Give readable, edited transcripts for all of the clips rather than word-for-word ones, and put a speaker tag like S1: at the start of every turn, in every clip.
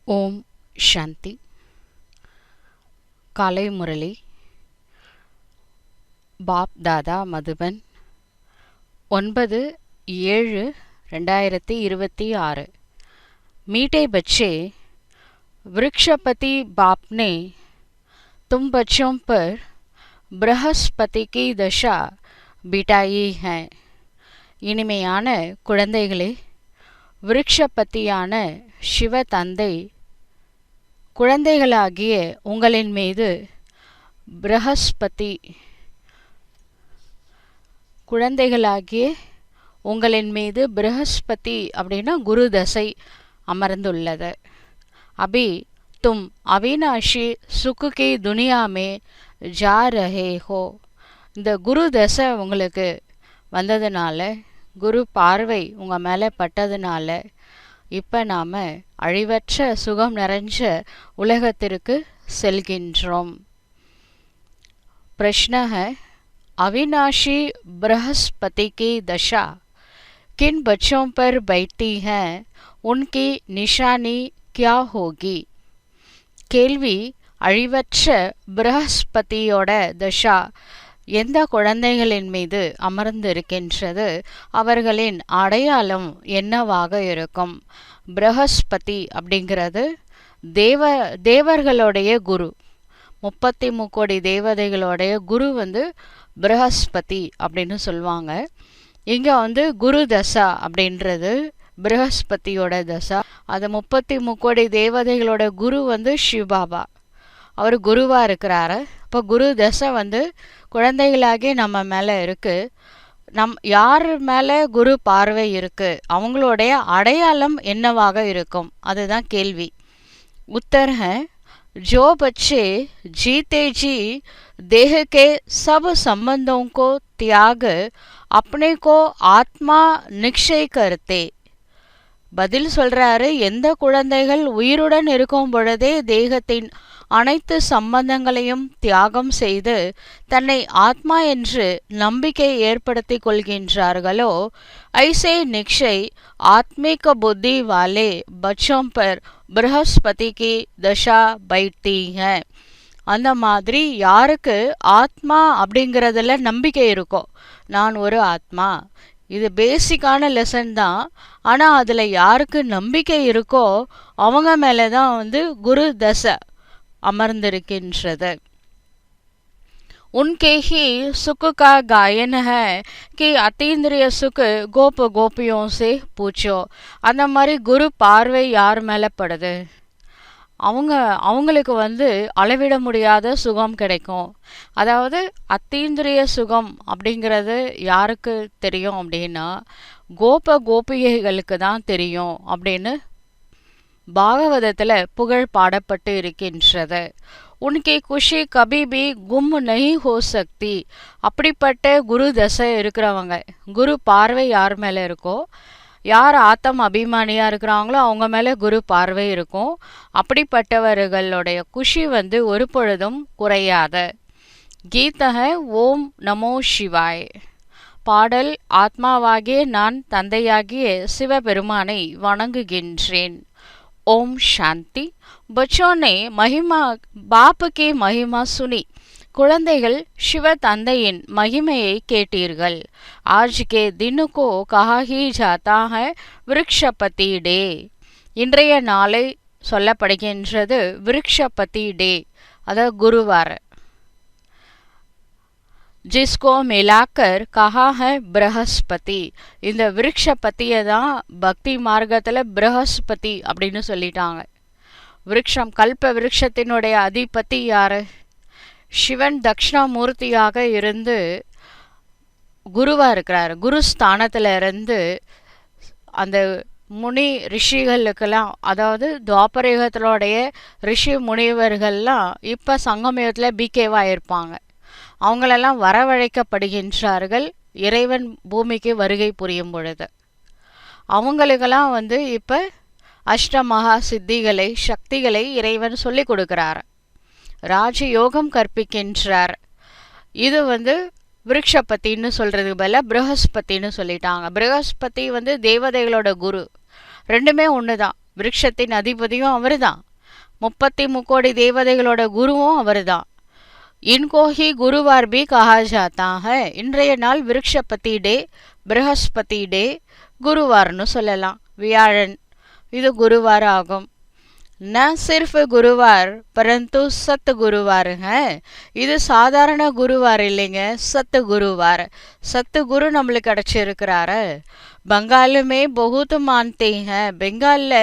S1: ஓம் சாந்தி. காலை முரளி பாப் தாதா மதுபன் 9/7/2026। मीठे बच्चे, वृक्षपति बाप ने तुम बच्चों पर बृहस्पति की दशा बिठाई है। இனிமையான குழந்தைகளே, விருட்சபதியான சிவ தந்தை குழந்தைகளாகிய உங்களின் மீது பிரகஸ்பதி அப்படின்னா குரு தசை அமர்ந்துள்ளது। அபி தும் அவினாஷி சுக்கு கி துனியா மே ஜா ரஹே ஹோ। இந்த குரு தசை உங்களுக்கு வந்ததுனால, குரு பார்வை உங்கள் மேலே பட்டதுனால இப்போ நாம் அழிவற்ற சுகம் நிறைஞ்ச உலகத்திற்கு செல்கின்றோம்। प्रश्न है, अविनाशी बृहस्पति की दशा किन बच्चों पर बैठती है, उनकी निशानी क्या होगी? கேள்வி, அழிவற்ற பிரகஸ்பதியோட தசா எந்த குழந்தைகளின் மீது அமர்ந்து இருக்கின்றது, அவர்களின் அடையாளம் என்னவாக இருக்கும்? பிரகஸ்பதி அப்படிங்கிறது தேவர்களுடைய குரு, 33 கோடி தேவதைகளுடைய குரு பிரகஸ்பதி அப்படின்னு சொல்லுவாங்க। இங்கே குரு தசா அப்படின்றது பிரகஸ்பதியோட தசா। அது 33 கோடி தேவதைகளோட குரு சிவபாபா, அவர் குருவாக இருக்கிறாரு। இப்போ குரு தசை குழந்தைகளாகி நம்ம மேலே இருக்குது। யார் மேலே குரு பார்வை இருக்குது, அவங்களுடைய அடையாளம் என்னவாக இருக்கும், அதுதான் கேள்வி। उत्तर है, जो बच्चे जीते जी देह के सब संबंधों को त्याग अपने को आत्मा निश्चय करते। பதில் சொல்றாரு, எந்த குழந்தைகள் உயிருடன் இருக்கும் பொழுதே தேகத்தின் அனைத்து சம்பந்தங்களையும் தியாகம் செய்து தன்னை ஆத்மா என்று நம்பிக்கை ஏற்படுத்தி கொள்கின்றார்களோ, ஐசே நிக்ஷய் ஆத்மிக புத்தி வாலே பச்சோं पर बृहस्पति की दशा बैठती है। அந்த மாதிரி யாருக்கு ஆத்மா அப்படிங்கிறதுல நம்பிக்கை இருக்கோ, நான் ஒரு ஆத்மா, இது பேசிக்கான லெசன் தான், ஆனால் அதில் யாருக்கு நம்பிக்கை இருக்கோ அவங்க மேலே தான் குரு தசை அமர்ந்திருக்கின்றது। उनके ही सुख का गायन है कि अतीन्द्रिय सुख गोप गोपियों से पूछो। அந்த மாதிரி குரு பார்வை யார் மேலே படுது, அவங்களுக்கு அளவிட முடியாத சுகம் கிடைக்கும்। அதாவது அத்தீந்திரிய சுகம் அப்படிங்கிறது யாருக்கு தெரியும் அப்படின்னா, கோப கோபிகைகளுக்கு தான் தெரியும் அப்படின்னு பாகவதத்தில் புகழ் பாடப்பட்டு இருக்கின்றது। உனக்கு குஷி கபி பி கும் நஹி ஹோ சக்தி। அப்படிப்பட்ட குரு தசை இருக்கிறவங்க, குரு பார்வை யார் மேலே இருக்கோ, யார் ஆத்தம் அபிமானியாக இருக்கிறாங்களோ அவங்க மேலே குரு பார்வை இருக்கும்। அப்படிப்பட்டவர்களுடைய குஷி ஒரு பொழுதும் குறையாத। கீதக ஓம் நமோ சிவாய்। பாடல், ஆத்மாவாகிய நான் தந்தையாகிய சிவபெருமானை வணங்குகின்றேன்। ओम शांति। बच्चों ने महिमा बाप की महिमा सुनी। குழந்தைகள் சிவ தந்தையின் மகிமையை கேட்டீர்கள்। आज के दिन को कहा ही जाता है விருட்சபதி டே। இன்றைய நாளை சொல்லப்படுகின்றது விருட்சபதி டே, அதாவது குருவார்। जिसको मिलाकर कहा है बृहस्पति। இந்த விருட்சபதியை தான் பக்தி மார்க்கத்தில் பிரகஸ்பதி அப்படின்னு சொல்லிட்டாங்க। விருட்சம், கல்ப விருட்சத்தினுடைய அதிபதி யாரு? சிவன் தட்சிணாமூர்த்தியாக இருந்து குருவாக இருக்கிறார்। குரு ஸ்தானத்தில் இருந்து அந்த முனி ரிஷிகளுக்கெல்லாம், அதாவது துவாபரயுகத்தினுடைய ரிஷி முனிவர்கள்லாம் இப்போ சங்கமயுகத்தில் பிகேவாக இருப்பாங்க। அவங்களெல்லாம் வரவழைக்கப்படுகின்றார்கள் இறைவன் பூமிக்கு வருகை புரியும் பொழுது। அவங்களுக்கெல்லாம் இப்போ அஷ்டமகா சித்திகளை, சக்திகளை இறைவன் சொல்லி கொடுக்கிறார், ராஜயோகம் கற்பிக்கின்றார்। இது விருட்சபத்தின்னு சொல்கிறது போல பிரகஸ்பதின்னு சொல்லிட்டாங்க। பிரகஸ்பதி தேவதைகளோட குரு, ரெண்டுமே ஒன்று தான்। விருட்சத்தின் அதிபதியும் அவர் தான். 33 தேவதைகளோட குருவும் அவர் தான். इनको ही गुरुवार भी कहा जाता है. இன்றைய நாள் விருட்சபதி டே, பிரகஸ்பதி டே, குருவார்னு சொல்லலாம். வியாழன், இது குருவார் ஆகும். न सिर्फ गुरुवार परंतु सत गुरुवार है. இது சாதாரண குருவார் இல்லைங்க, சத்து குருவார். சத்து குரு நம்மளுக்கு கிடைச்சிருக்கிறாரு. பங்காலுமே बहुत मानते हैं. பெங்கால்ல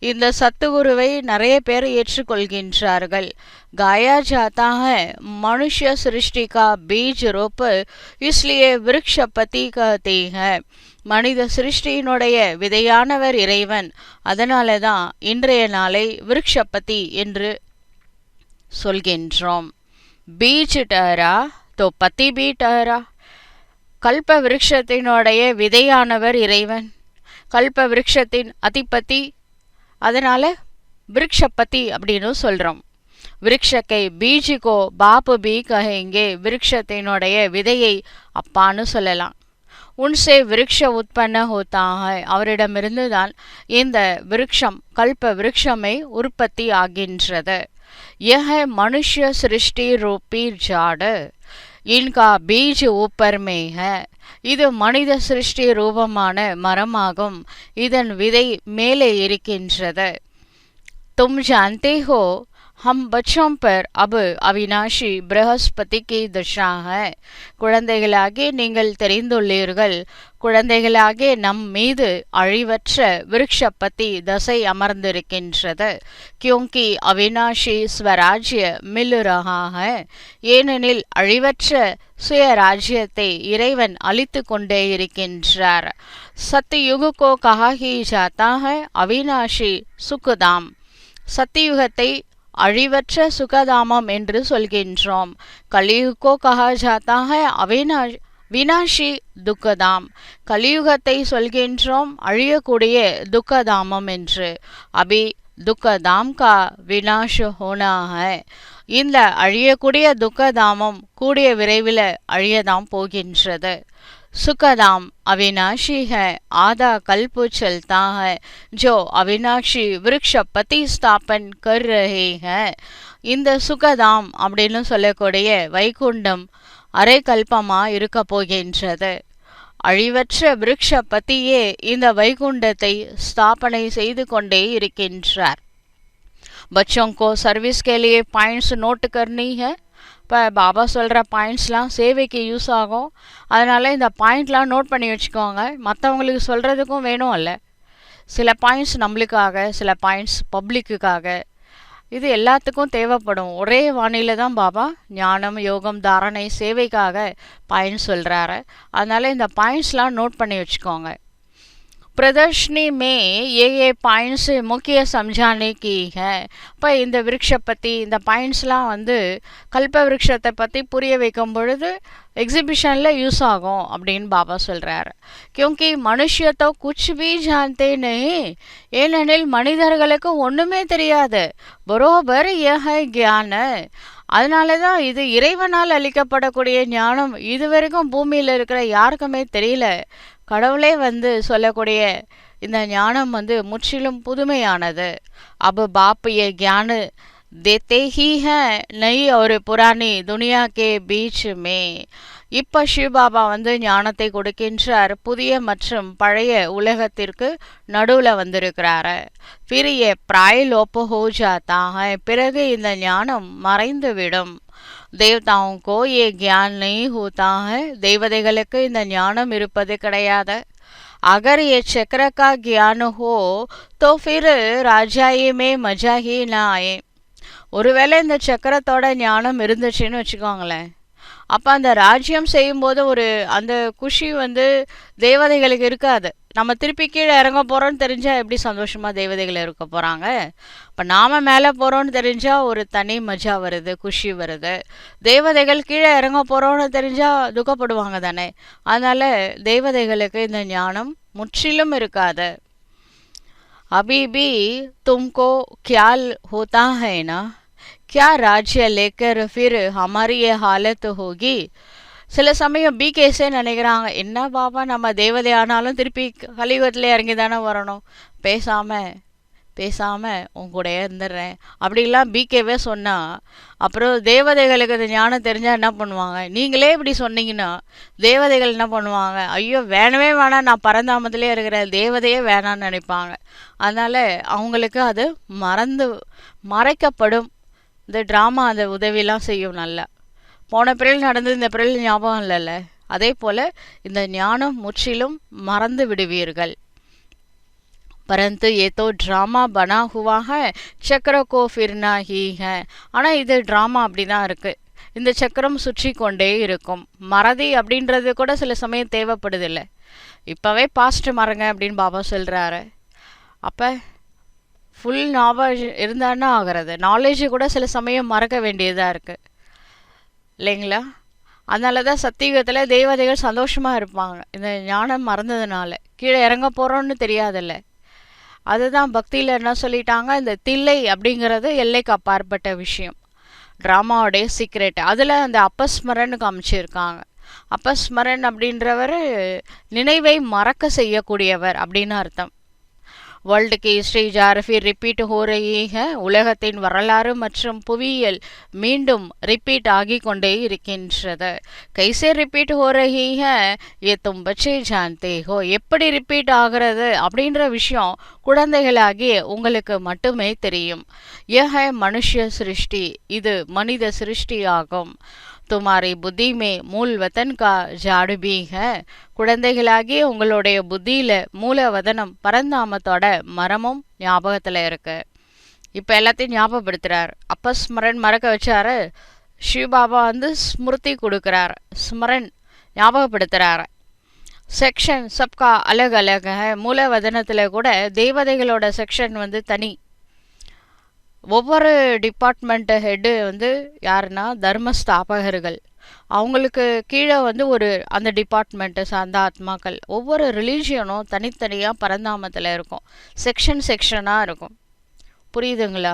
S1: இந்த சத்துகுருவை நிறைய பேர் ஏற்றுக்கொள்கின்றார்கள். गाया जाता है मनुष्य सृष्टि का बीज रोप, इसलिए वृक्षपति कहते हैं. மனித சிருஷ்டியினுடைய விதையானவர் இறைவன், அதனால தான் இன்றைய நாளை விருட்சபதி என்று சொல்கின்றோம். பீஜ் டஹரா தோ பதி பி டஹரா. கல்ப விருட்சத்தினுடைய விதையானவர் இறைவன், கல்ப விருட்சத்தின் அதிபதி, அதனால விருட்சபதி அப்படின்னு சொல்றோம். விருட்சக்கை பீஜிகோ பாப்பு பி கஹேங்கே. விருட்சத்தினுடைய விதையை அப்பான்னு சொல்லலாம். உன்சே விருட்ச உற்பன்ன ஹோத்தா ஹை. அவரிடமிருந்து தான் இந்த விருட்சம், கல்ப விருட்சமே உற்பத்தி ஆகின்றது. யஹ மனுஷ்ய சிருஷ்டி ரூபி ஜாடு, இன்கா பீஜ் ஊப்பர் மே ஹை. இது மனித சிருஷ்டி ரூபமான மரமாகும், இதன் விதை மேலே இருக்கின்றது. तुम जानते हो हम बच्चों पर अब अविनाशी बृहस्पति की दशा है. குழந்தைகளாகி நீங்கள் தெரிந்துள்ளீர்கள், குழந்தைகளாகி நம் மீது அழிவற்ற விருட்சபதி தசை அமர்ந்திருக்கின்றது. क्योंकि अविनाशी स्वराज्य मिल रहा है. ஏனெனில் அழிவற்ற சுயராஜ்யத்தை இறைவன் அளித்து கொண்டே இருக்கின்றார். सतयुग को कहा ही जाता है अविनाशी सुखधाम. சத்தியுகத்தை அழிவற்ற சுகதாமம் என்று சொல்கின்றோம். கலியுகோ கஹா ஜாத்தா ஹை வினாஷி துக்கதாம். கலியுகத்தை சொல்கின்றோம் அழியக்கூடிய துக்கதாமம் என்று. அபி துக்கதாம் கா வினாஷ ஹோனா ஹை. இந்த அழியக்கூடிய துக்கதாமம் கூடிய விரைவில் அழியதாம் போகின்றது. सुखदाम अविनाशी है, आधा कल्प चलता है जो अविनाशी वृक्षपति स्थापन कर रहे हैं. இந்த சுகதாம் அப்படின்னு சொல்லக்கூடிய வைகுண்டம் அரை கல்பமா இருக்க போகின்றது. அழிவற்ற விருட்சபதியே இந்த வைகுண்டத்தை ஸ்தாபனை செய்து கொண்டே இருக்கின்றார். बच्चों को सर्विस के लिए पॉइंट्स नोट करनी है. இப்போ பாபா சொல்கிற பாயிண்ட்ஸ்லாம் சேவைக்கு யூஸ் ஆகும், அதனால் இந்த பாயிண்ட்லாம் நோட் பண்ணி வச்சுக்கோங்க. மற்றவங்களுக்கு சொல்கிறதுக்கும் வேணும் அல்ல. சில பாயிண்ட்ஸ் நம்மளுக்காக, சில பாயிண்ட்ஸ் பப்ளிக்குக்காக, இது எல்லாத்துக்கும் தேவைப்படும். ஒரே வானிலை தான் பாபா ஞானம், யோகம், தாரணை, சேவைக்காக பாயிண்ட்ஸ் சொல்கிறாரு. அதனால் இந்த பாயிண்ட்ஸ்லாம் நோட் பண்ணி வச்சுக்கோங்க. प्रदर्शनी में ये பாயிண்ட்ஸ் முக்கிய समझाने की है. இப்போ இந்த விருட்சப்பத்தி இந்த பாயிண்ட்ஸ்லாம் வந்து கல்ப விருட்சத்தை பற்றி புரிய வைக்கும் பொழுது எக்ஸிபிஷனில் யூஸ் ஆகும் அப்படின்னு பாபா சொல்கிறாரு. क्योंकि मनुष्य तो कुछ भी जानते नहीं. ஏனெனில் மனிதர்களுக்கு ஒன்றுமே தெரியாது. பரோபர் यह ज्ञान. அதனால தான் இது இறைவனால் அளிக்கப்படக்கூடிய ஞானம் இதுவரைக்கும் பூமியில் இருக்கிற யாருக்குமே தெரியல. கடவுளே வந்து சொல்லக்கூடிய இந்த ஞானம் வந்து முற்றிலும் புதுமையானது. अब बाप ये ज्ञान देते ही हैं नई और पुरानी दुनिया के बीच में. இப்போ சிவபாபா வந்து ஞானத்தை கொடுக்கின்றார், புதிய மற்றும் பழைய உலகத்திற்கு நடுவில் வந்திருக்கிறாரு. फिर ये प्राय लोप हो जाता है. பிறகு இந்த ஞானம் மறைந்துவிடும். देवताओं को ये ज्ञान नहीं होता है. தேவதைகளுக்கு இந்த ஞானம் இருப்பது கிடையாது. अगर ये चक्र का ज्ञान हो तो फिर राजाई में मजा ही ना आए. ஒருவேளை இந்த சக்கரத்தோட ஞானம் இருந்துச்சுன்னு வச்சுக்கோங்களேன், அப்போ அந்த ராஜ்யம் செய்யும்போது ஒரு அந்த குஷி வந்து தேவதைகளுக்கு இருக்காது. நம்ம திருப்பி கீழே இறங்க போகிறோன்னு தெரிஞ்சால் எப்படி சந்தோஷமாக தேவதைகள் இருக்க போகிறாங்க. இப்போ நாம் மேலே போகிறோன்னு தெரிஞ்சால் ஒரு தனி மஜா வருது, குஷி வருது. தேவதைகள் கீழே இறங்க போகிறோன்னு தெரிஞ்சால் துக்கப்படுவாங்க தானே. அதனால் தேவதைகளுக்கு இந்த ஞானம் முற்றிலும் இருக்காது. अभी भी तुमको ख्याल होता है ना, क्या राज्य लेकर फिर हमारी ये हालत होगी. சில சமயம் பிகேஸே நினைக்கிறாங்க, என்ன பாபா நம்ம தேவதை ஆனாலும் திருப்பி கலியுகத்தில் இறங்கி தானே வரணும், பேசாமல் பேசாமல் உன் கூட இருந்துடுறேன் அப்படிலாம் பிகேவே சொன்னால், அப்புறம் தேவதைகளுக்கு அந்த ஞானம் தெரிஞ்சால் என்ன பண்ணுவாங்க? நீங்களே இப்படி சொன்னீங்கன்னா தேவதைகள் என்ன பண்ணுவாங்க? ஐயோ வேணவே வேணாம், நான் பரந்தாமத்திலே இருக்கிறேன், தேவதையே வேணான்னு நினைப்பாங்க. அதனால் அவங்களுக்கு அது மறைக்கப்படும். இந்த ட்ராமா அந்த உதவிலாம் செய்யும். நல்லா போன பிறகு நடந்தது இந்த பிறகு ஞாபகம் இல்லைல்ல, அதே போல் இந்த ஞானம் முற்றிலும் மறந்து விடுவீர்கள். परंतु ये तो ड्रामा बना हुआ है, चक्र को फिरना ही है. ஆனால் இது ட்ராமா அப்படி தான் இருக்குது. இந்த சக்கரம் சுற்றி கொண்டே இருக்கும். மறதி அப்படின்றது கூட சில சமயம் தேவைப்படுதில்லை. இப்போவே பாஸ்ட் மறங்க அப்படின்னு பாபா சொல்கிறாரு. அப்போ ஃபுல் நாலேஜ் இருந்தான்னா ஆகிறது. நாலேஜு கூட சில சமயம் மறக்க வேண்டியதாக இருக்குது இல்லைங்களா? அதனால தான் சத்தியுகத்தில் தேவதைகள் சந்தோஷமாக இருப்பாங்க. இந்த ஞானம் மறந்ததுனால கீழே இறங்க போகிறோன்னு தெரியாதில்ல. அதுதான் பக்தியில் என்ன சொல்லிட்டாங்க, இந்த தில்லை அப்படிங்கிறது எல்லைக்கு அப்பாற்பட்ட விஷயம். ட்ராமாவுடைய சீக்ரெட் அதில் அந்த அப்பஸ்மரன் காமிச்சிருக்காங்க. அப்பஸ்மரன் அப்படின்றவர் நினைவை மறக்க செய்யக்கூடியவர் அப்படின்னு அர்த்தம். वर्ल्ड की हिस्ट्री जारफी रिपीट हो रही है. உலகத்தின் வரலாறு மற்றும் புவியியல் மீண்டும் ரிப்பீட் ஆகி கொண்டே இருக்கின்றது. कैसे रिपीट हो रही है ये तुम बच्चे जानते हो. எப்படி ரிப்பீட் ஆகிறது அப்படின்ற விஷயம் குழந்தைகளாகிய உங்களுக்கு மட்டுமே தெரியும். यह है मनुष्य सृष्टि. இது மனித சிருஷ்டி ஆகும். तुम्हारी बुद्धि में मूल वतन का जाड़ भी है. குழந்தைகளாகிய உங்களுடைய புத்தியில் மூலவதனம் பரந்தாமத்தோட மரமும் ஞாபகத்தில் இருக்கு. இப்போ எல்லாத்தையும் ஞாபகப்படுத்துகிறார். அப்போ ஸ்மரன் மறக்க வச்சாரு. சிவபாபா வந்து ஸ்மிருதி கொடுக்குறார், ஸ்மரன் ஞாபகப்படுத்துகிறார். செக்ஷன் சப்கா அலக் அலக் ஹை. மூலவதனத்தில் கூட தேவதைகளோட செக்ஷன் வந்து தனி. ஒவ்வொரு டிபார்ட்மெண்ட் ஹெட்டு வந்து யாருன்னா தர்மஸ்தாபகர்கள். அவங்களுக்கு கீழே வந்து ஒரு அந்த டிபார்ட்மெண்ட்டை சார்ந்த ஆத்மாக்கள். ஒவ்வொரு ரிலீஜியனும் தனித்தனியாக பரந்தாமத்தில் இருக்கும். செக்ஷனாக இருக்கும். புரியுதுங்களா?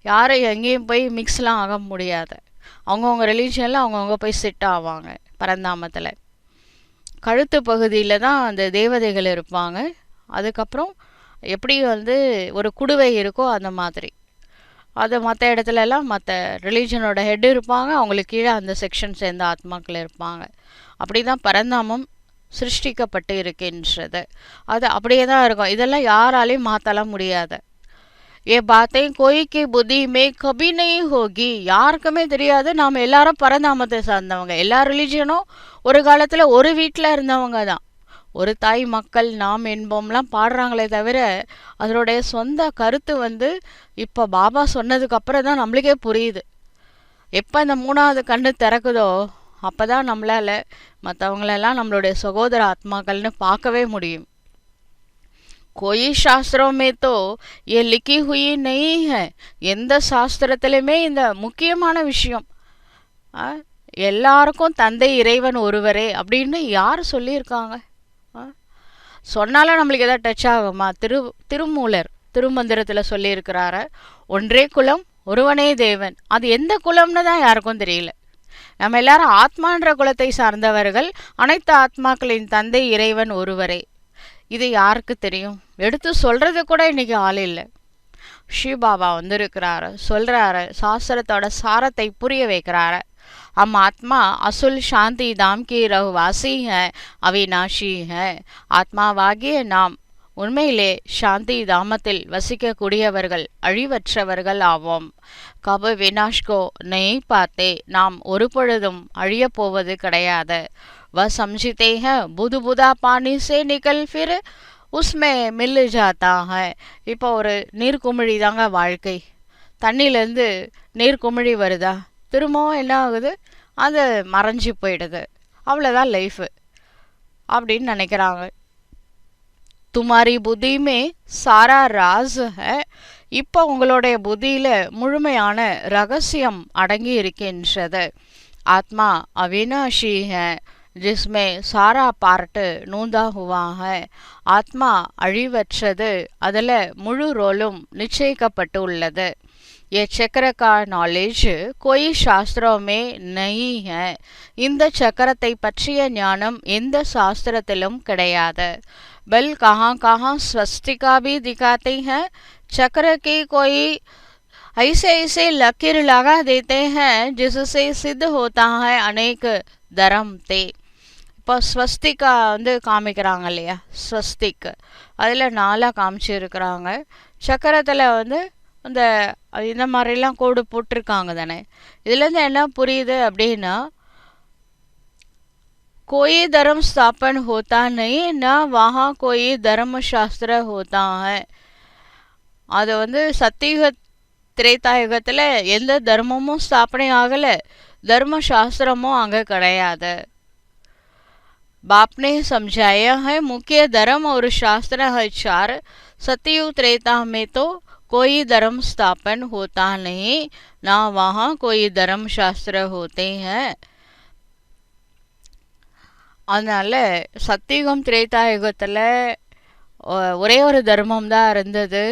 S1: யாரும் எங்கேயும் போய் மிக்ஸ்லாம் ஆக முடியாது. அவங்கவுங்க ரிலீஜியனில் அவங்கவுங்க போய் செட் ஆவாங்க பரந்தாமத்தில். கழுத்து பகுதியில் தான் அந்த தேவதைகள் இருப்பாங்க. அதுக்கப்புறம் எப்படி வந்து ஒரு குடுவை இருக்கோ அந்த மாதிரி அது மற்ற இடத்துலலாம் மற்ற ரிலீஜனோட ஹெட் இருப்பாங்க. அவங்களுக்கு கீழே அந்த செக்ஷன் சேர்ந்த ஆத்மாக்கள் இருப்பாங்க. அப்படி தான் பரந்தாமம் சிருஷ்டிக்கப்பட்டு இருக்கின்றது. அது அப்படியே தான் இருக்கும். இதெல்லாம் யாராலையும் மாற்றலாம் முடியாது. ஏ பாத்தையும் கோயிக்கு புத்தியுமே கபி நெய் ஹோகி. யாருக்குமே தெரியாது நாம் எல்லாரும் பரந்தாமத்தை சார்ந்தவங்க. எல்லா ரிலீஜனும் ஒரு காலத்தில் ஒரு வீட்டில் இருந்தவங்க தான். ஒரு தாய் மக்கள் நாம் என்போம்லாம் பாடுறாங்களே தவிர அதனுடைய சொந்த கருத்து வந்து இப்போ பாபா சொன்னதுக்கு அப்புறம் தான் நம்மளுக்கே புரியுது. எப்போ இந்த மூணாவது கண்ணு திறக்குதோ அப்போ தான் நம்மளால் மற்றவங்களெல்லாம் நம்மளுடைய சகோதர ஆத்மாக்கள்னு பார்க்கவே முடியும். கோயி சாஸ்திரமே தோ ஏ லிக்கி ஹுயி நெய் ஹை. எந்த சாஸ்திரத்திலுமே இந்த முக்கியமான விஷயம் எல்லாருக்கும் தந்தை இறைவன் ஒருவரே அப்படின்னு யார் சொல்லியிருக்காங்க? சொன்னாலும் நம்மளுக்கு எதாவது டச் ஆகுமா? திருமூலர் திருமந்திரத்தில் சொல்லியிருக்கிறாரு, ஒன்றே குலம் ஒருவனே தேவன். அது எந்த குலம்னு தான் யாருக்கும் தெரியல. நம்ம எல்லாரும் ஆத்மான்ற குலத்தை சார்ந்தவர்கள். அனைத்து ஆத்மாக்களின் தந்தை இறைவன் ஒருவரே. இது யாருக்கு தெரியும்? எடுத்து சொல்றது கூட இன்னைக்கு ஆள் இல்லை. சிவபாபா வந்திருக்கிறாரு, சொல்றாரு, சாஸ்திரத்தோட சாரத்தை புரிய வைக்கிறாரு. हम आत्मा असुल शांति धाम की रहवासी है, अविनाशी है. ஆத்மாவாகிய நாம் உண்மையிலே சாந்தி தாமத்தில் வசிக்கக்கூடியவர்கள், அழிவற்றவர்கள் ஆவோம். கப வினாஷ்கோ நெய் பார்த்தே. நாம் ஒரு பொழுதும் அழிய போவது கிடையாது. வ சம்ஜித்தே ஹை புது புதா பானி சே நிகல் ஃபிர் உஸ்மே மில் ஜாத்தா ஹை. இப்போ ஒரு நீர்க்குமிழி தாங்க வாழ்க்கை. தண்ணியிலேருந்து நீர்க்குமிழி வருதா, திரும்பவும் என்ன ஆகுது, அது மறைஞ்சி போயிடுது. அவ்வளோதான் லைஃபு அப்படின்னு நினைக்கிறாங்க. துமாரி புத்தியுமே சாரா ராஸ் ஹை. இப்போ உங்களுடைய புத்தியில் முழுமையான ரகசியம் அடங்கி இருக்கின்றது. ஆத்மா அவினாஷி ஹை जिसमें सारा पार्ट नूंदा हुआ है. ஆத்மா அழிவற்றது, அதில் முழு ரோலும் நிச்சயிக்கப்பட்டு உள்ளது. ये चक्र का नॉलेज कोई शास्त्रों में नहीं है. இந்த சக்கரத்தை பற்றிய ஞானம் எந்த சாஸ்திரத்திலும் கிடையாது. बल कहाँ कहाँ स्वस्तिका भी दिखाते हैं. चक्र की कोई ऐसे ऐसे लकीर लगा देते हैं जिससे सिद्ध होता है अनेक धर्म ते. இப்போ ஸ்வஸ்திகா வந்து காமிக்கிறாங்க இல்லையா, ஸ்வஸ்திக் அதில் 4 காமிச்சிருக்கிறாங்க. சக்கரத்தில் வந்து இந்த இந்த மாதிரிலாம் கோடு போட்டிருக்காங்க தானே. இதுலேருந்து என்ன புரியுது அப்படின்னா, कोई धर्म स्थापन होता नहीं न वहाँ कोई धर्मशास्त्र होता है. அது வந்து சத்தியுக திரேதாயுகத்தில் எந்த தர்மமும் ஸ்தாபனை ஆகலை, தர்மசாஸ்திரமும் அங்கே கிடையாது. बाप ने समझाया है मुख्य धर्म और शास्त्र है 4. सतयुग त्रेता में तो कोई धर्म स्थापन होता नहीं, ना वहाँ कोई धर्म शास्त्र होते हैं. அதனால சத்தியுகம் திரேதாயுகத்தில் ஒரே ஒரு தர்மம் தான் இருந்தது.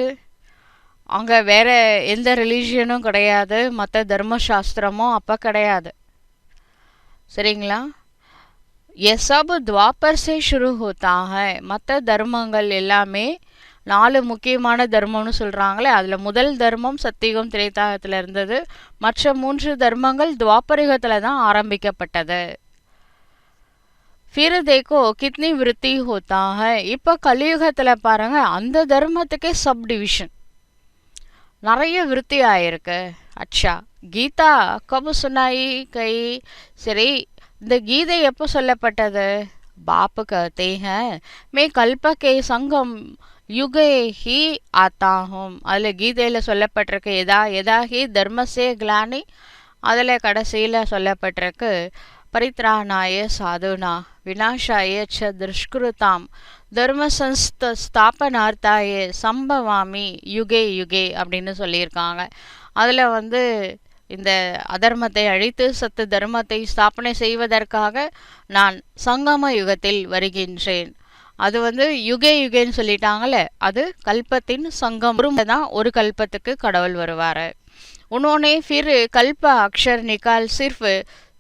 S1: அங்கே வேற எந்த ரிலீஜியனும் கிடையாது, மற்ற தர்மசாஸ்திரமும் அப்போ கிடையாது. சரிங்களா? ये सब द्वापर से शुरू होता है. மற்ற தர்மங்கள் எல்லாமே 4 முக்கியமான தர்மம்னு சொல்கிறாங்களே, அதில் முதல் தர்மம் சத்தியுகம் திரேதாயுகத்தில் இருந்தது. மற்ற 3 தர்மங்கள் துவாபரயுகத்தில் தான் ஆரம்பிக்கப்பட்டது. फिर देखो कितनी वृत्ति होता है. இப்போ கலியுகத்தில் பாருங்க, அந்த தர்மத்துக்கே சப் டிவிஷன் நிறைய விருத்தி ஆயிருக்கு. அச்சா கீதா கபு சுனாயி கை. சரி, இந்த கீதை எப்போ சொல்லப்பட்டது? பாப்பு कहते हैं मैं कल्प के संगम युगे ही आता हूँ. அதில் கீதையில் சொல்லப்பட்டிருக்கு எதா எதா ஹி தர்மசே கிளானி. அதில் கடைசியில் சொல்லப்பட்டிருக்கு परित्राणाय साधुना विनाशाय च दुष्कृताम धर्म ஸ்தாபனார்த்தாய சம்பவாமி யுகே யுகே அப்படின்னு சொல்லியிருக்காங்க. அதில் வந்து இந்த அதர்மத்தை அழித்து சத்து தர்மத்தை ஸ்தாபனை செய்வதற்காக நான் சங்கம யுகத்தில் வருகின்றேன். அது வந்து யுகே யுகேன்னு சொல்லிட்டாங்களே, அது கல்பத்தின் சங்கம் தான். ஒரு கல்பத்துக்கு கடவுள் வருவார். उन्होंने फिर कल्प अक्षर निकाल सिर्फ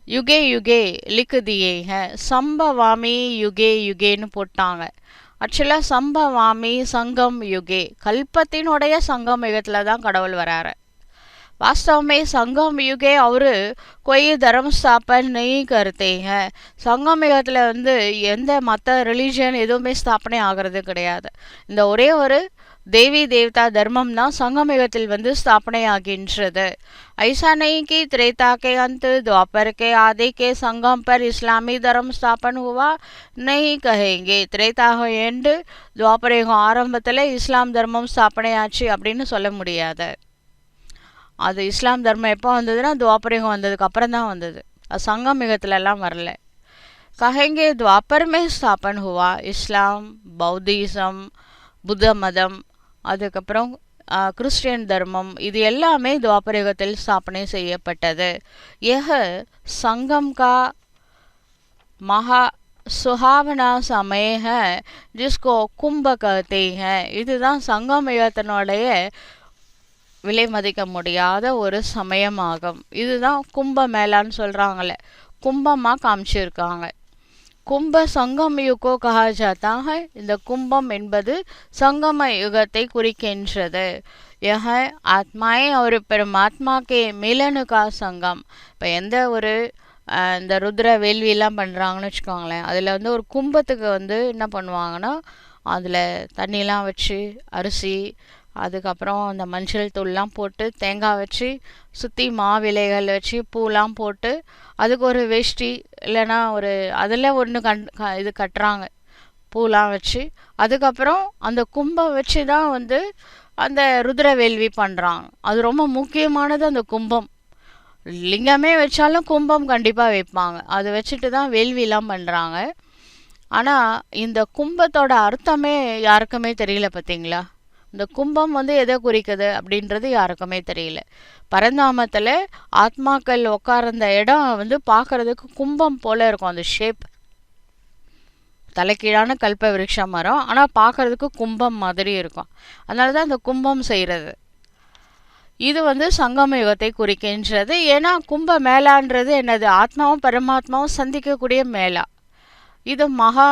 S1: யுகே யுகே லிக் தியே ஹே. சம்பவாமி யுகே யுகேன்னு போட்டாங்க. ஆக்சுவலாக சம்பவாமி சங்கம் யுகே, கல்பத்தினுடைய சங்கம் யுகத்தில் தான் கடவுள் வராரு. वास्तव में संगम युगे और कोई धर्म स्थापन नहीं करते हैं. சங்கம் யுகத்தில் வந்து எந்த மற்ற ரிலீஜியன் எதுவுமே ஸ்தாபனை ஆகிறது கிடையாது. இந்த ஒரே ஒரு தேவி தேவதா தர்மம் தான் சங்கம் யுகத்தில் வந்து ஸ்தாபனை ஆகின்றது. ऐसा नहीं कि त्रेता के अंत द्वापर के आदि के संगम पर इस्लामी धर्म स्थापन हुआ नहीं कहेंगे. त्रेता எண்டு துவாபரயுகம் ஆரம்பத்தில் இஸ்லாம் தர்மம் ஸ்தாபனை ஆச்சு அப்படின்னு சொல்ல முடியாது. அது இஸ்லாம் தர்மம் எப்போ வந்ததுன்னா துவாபரயுகம் வந்ததுக்கு அப்புறம் தான் வந்தது, அது சங்கம் யுகத்துலலாம் வரல. கஹெங்கே துவாபர் மே ஸ்தாபன் ஹுவா இஸ்லாம், பௌத்திசம், புத்த மதம், அதுக்கப்புறம் கிறிஸ்டியன் தர்மம், இது எல்லாமே துவாபரயுகத்தில் ஸ்தாபனை செய்யப்பட்டது. यह संगम का மகா சுஹாவனா समय है जिसको कुंभ कहते हैं. இதுதான் சங்கம் யுகத்தினுடைய விலை மதிக்க முடியாத ஒரு சமயமாகும். இதுதான் கும்ப மேளான்னு சொல்கிறாங்களே, கும்பமாக காமிச்சிருக்காங்க. கும்ப சங்கம் யுகோ கஹா ஜாத்தா ஹை. இந்த கும்பம் என்பது சங்கம யுகத்தை குறிக்கின்றது. யஹ ஆத்மாயே ஒரு பரமாத்மா கே மிலனுகா சங்கம். இப்போ எந்த ஒரு இந்த ருத்ர வேள்வியெல்லாம் பண்ணுறாங்கன்னு வச்சுக்கோங்களேன், அதில் வந்து ஒரு கும்பத்துக்கு வந்து என்ன பண்ணுவாங்கன்னா, அதில் தண்ணிலாம் வச்சு அரிசி, அதுக்கப்புறம் அந்த மஞ்சள் தூள்லாம் போட்டு தேங்காய் வச்சு சுற்றி மாவிலைகள் வச்சு பூலாம் போட்டு அதுக்கு ஒரு வேஷ்டி இல்லைன்னா ஒரு அதில் ஒன்று இது கட்டுறாங்க பூலாம் வச்சு. அதுக்கப்புறம் அந்த கும்பம் வச்சு தான் வந்து அந்த ருத்ர வேள்வி பண்ணுறாங்க. அது ரொம்ப முக்கியமானது. அந்த கும்பம் லிங்கமே வச்சாலும் கும்பம் கண்டிப்பாக வைப்பாங்க. அதை வச்சுட்டு தான் வேள்விலாம் பண்ணுறாங்க. ஆனால் இந்த கும்பத்தோட அர்த்தமே யாருக்குமே தெரியல. பார்த்தீங்களா, இந்த கும்பம் வந்து எதை குறிக்குது அப்படின்றது யாருக்குமே தெரியல. பரந்தாமத்தில் ஆத்மாக்கள் உட்கார்ந்த இடம் வந்து பார்க்கறதுக்கு கும்பம் போல இருக்கும். அந்த ஷேப் தலைக்கீழான கல்ப விருட்ச மரம், ஆனால் பார்க்கறதுக்கு கும்பம் மாதிரி இருக்கும். அதனால தான் இந்த கும்பம் செய்கிறது. இது வந்து சங்கம யுகத்தை குறிக்கின்றது. ஏன்னா கும்ப மேளான்றது என்னது, ஆத்மாவும் பரமாத்மாவும் சந்திக்கக்கூடிய மேளா. இது மகா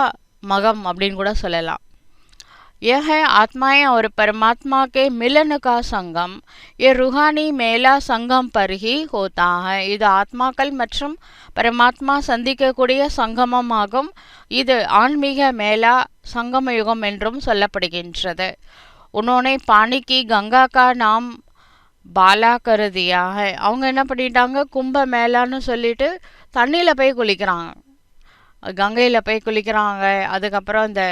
S1: மகம் அப்படின்னு கூட சொல்லலாம். यह है आत्माएं और परमात्मा के मिलन का संगम. ये रूहानी मेला संगम पर ही होता है. இது ஆத்மாக்கள் மற்றும் பரமாத்மா சந்திக்கக்கூடிய சங்கமமாகும். இது ஆன்மீக மேலா சங்கம யுகம் என்றும் சொல்லப்படுகின்றது. उन्होंने पानी की गंगा का नाम பாலா कर दिया है. அவங்க என்ன பண்ணிட்டாங்க, கும்ப மேளான்னு சொல்லிட்டு தண்ணியில் போய் குளிக்கிறாங்க, கங்கையில் போய் குளிக்கிறாங்க. அதுக்கப்புறம் இந்த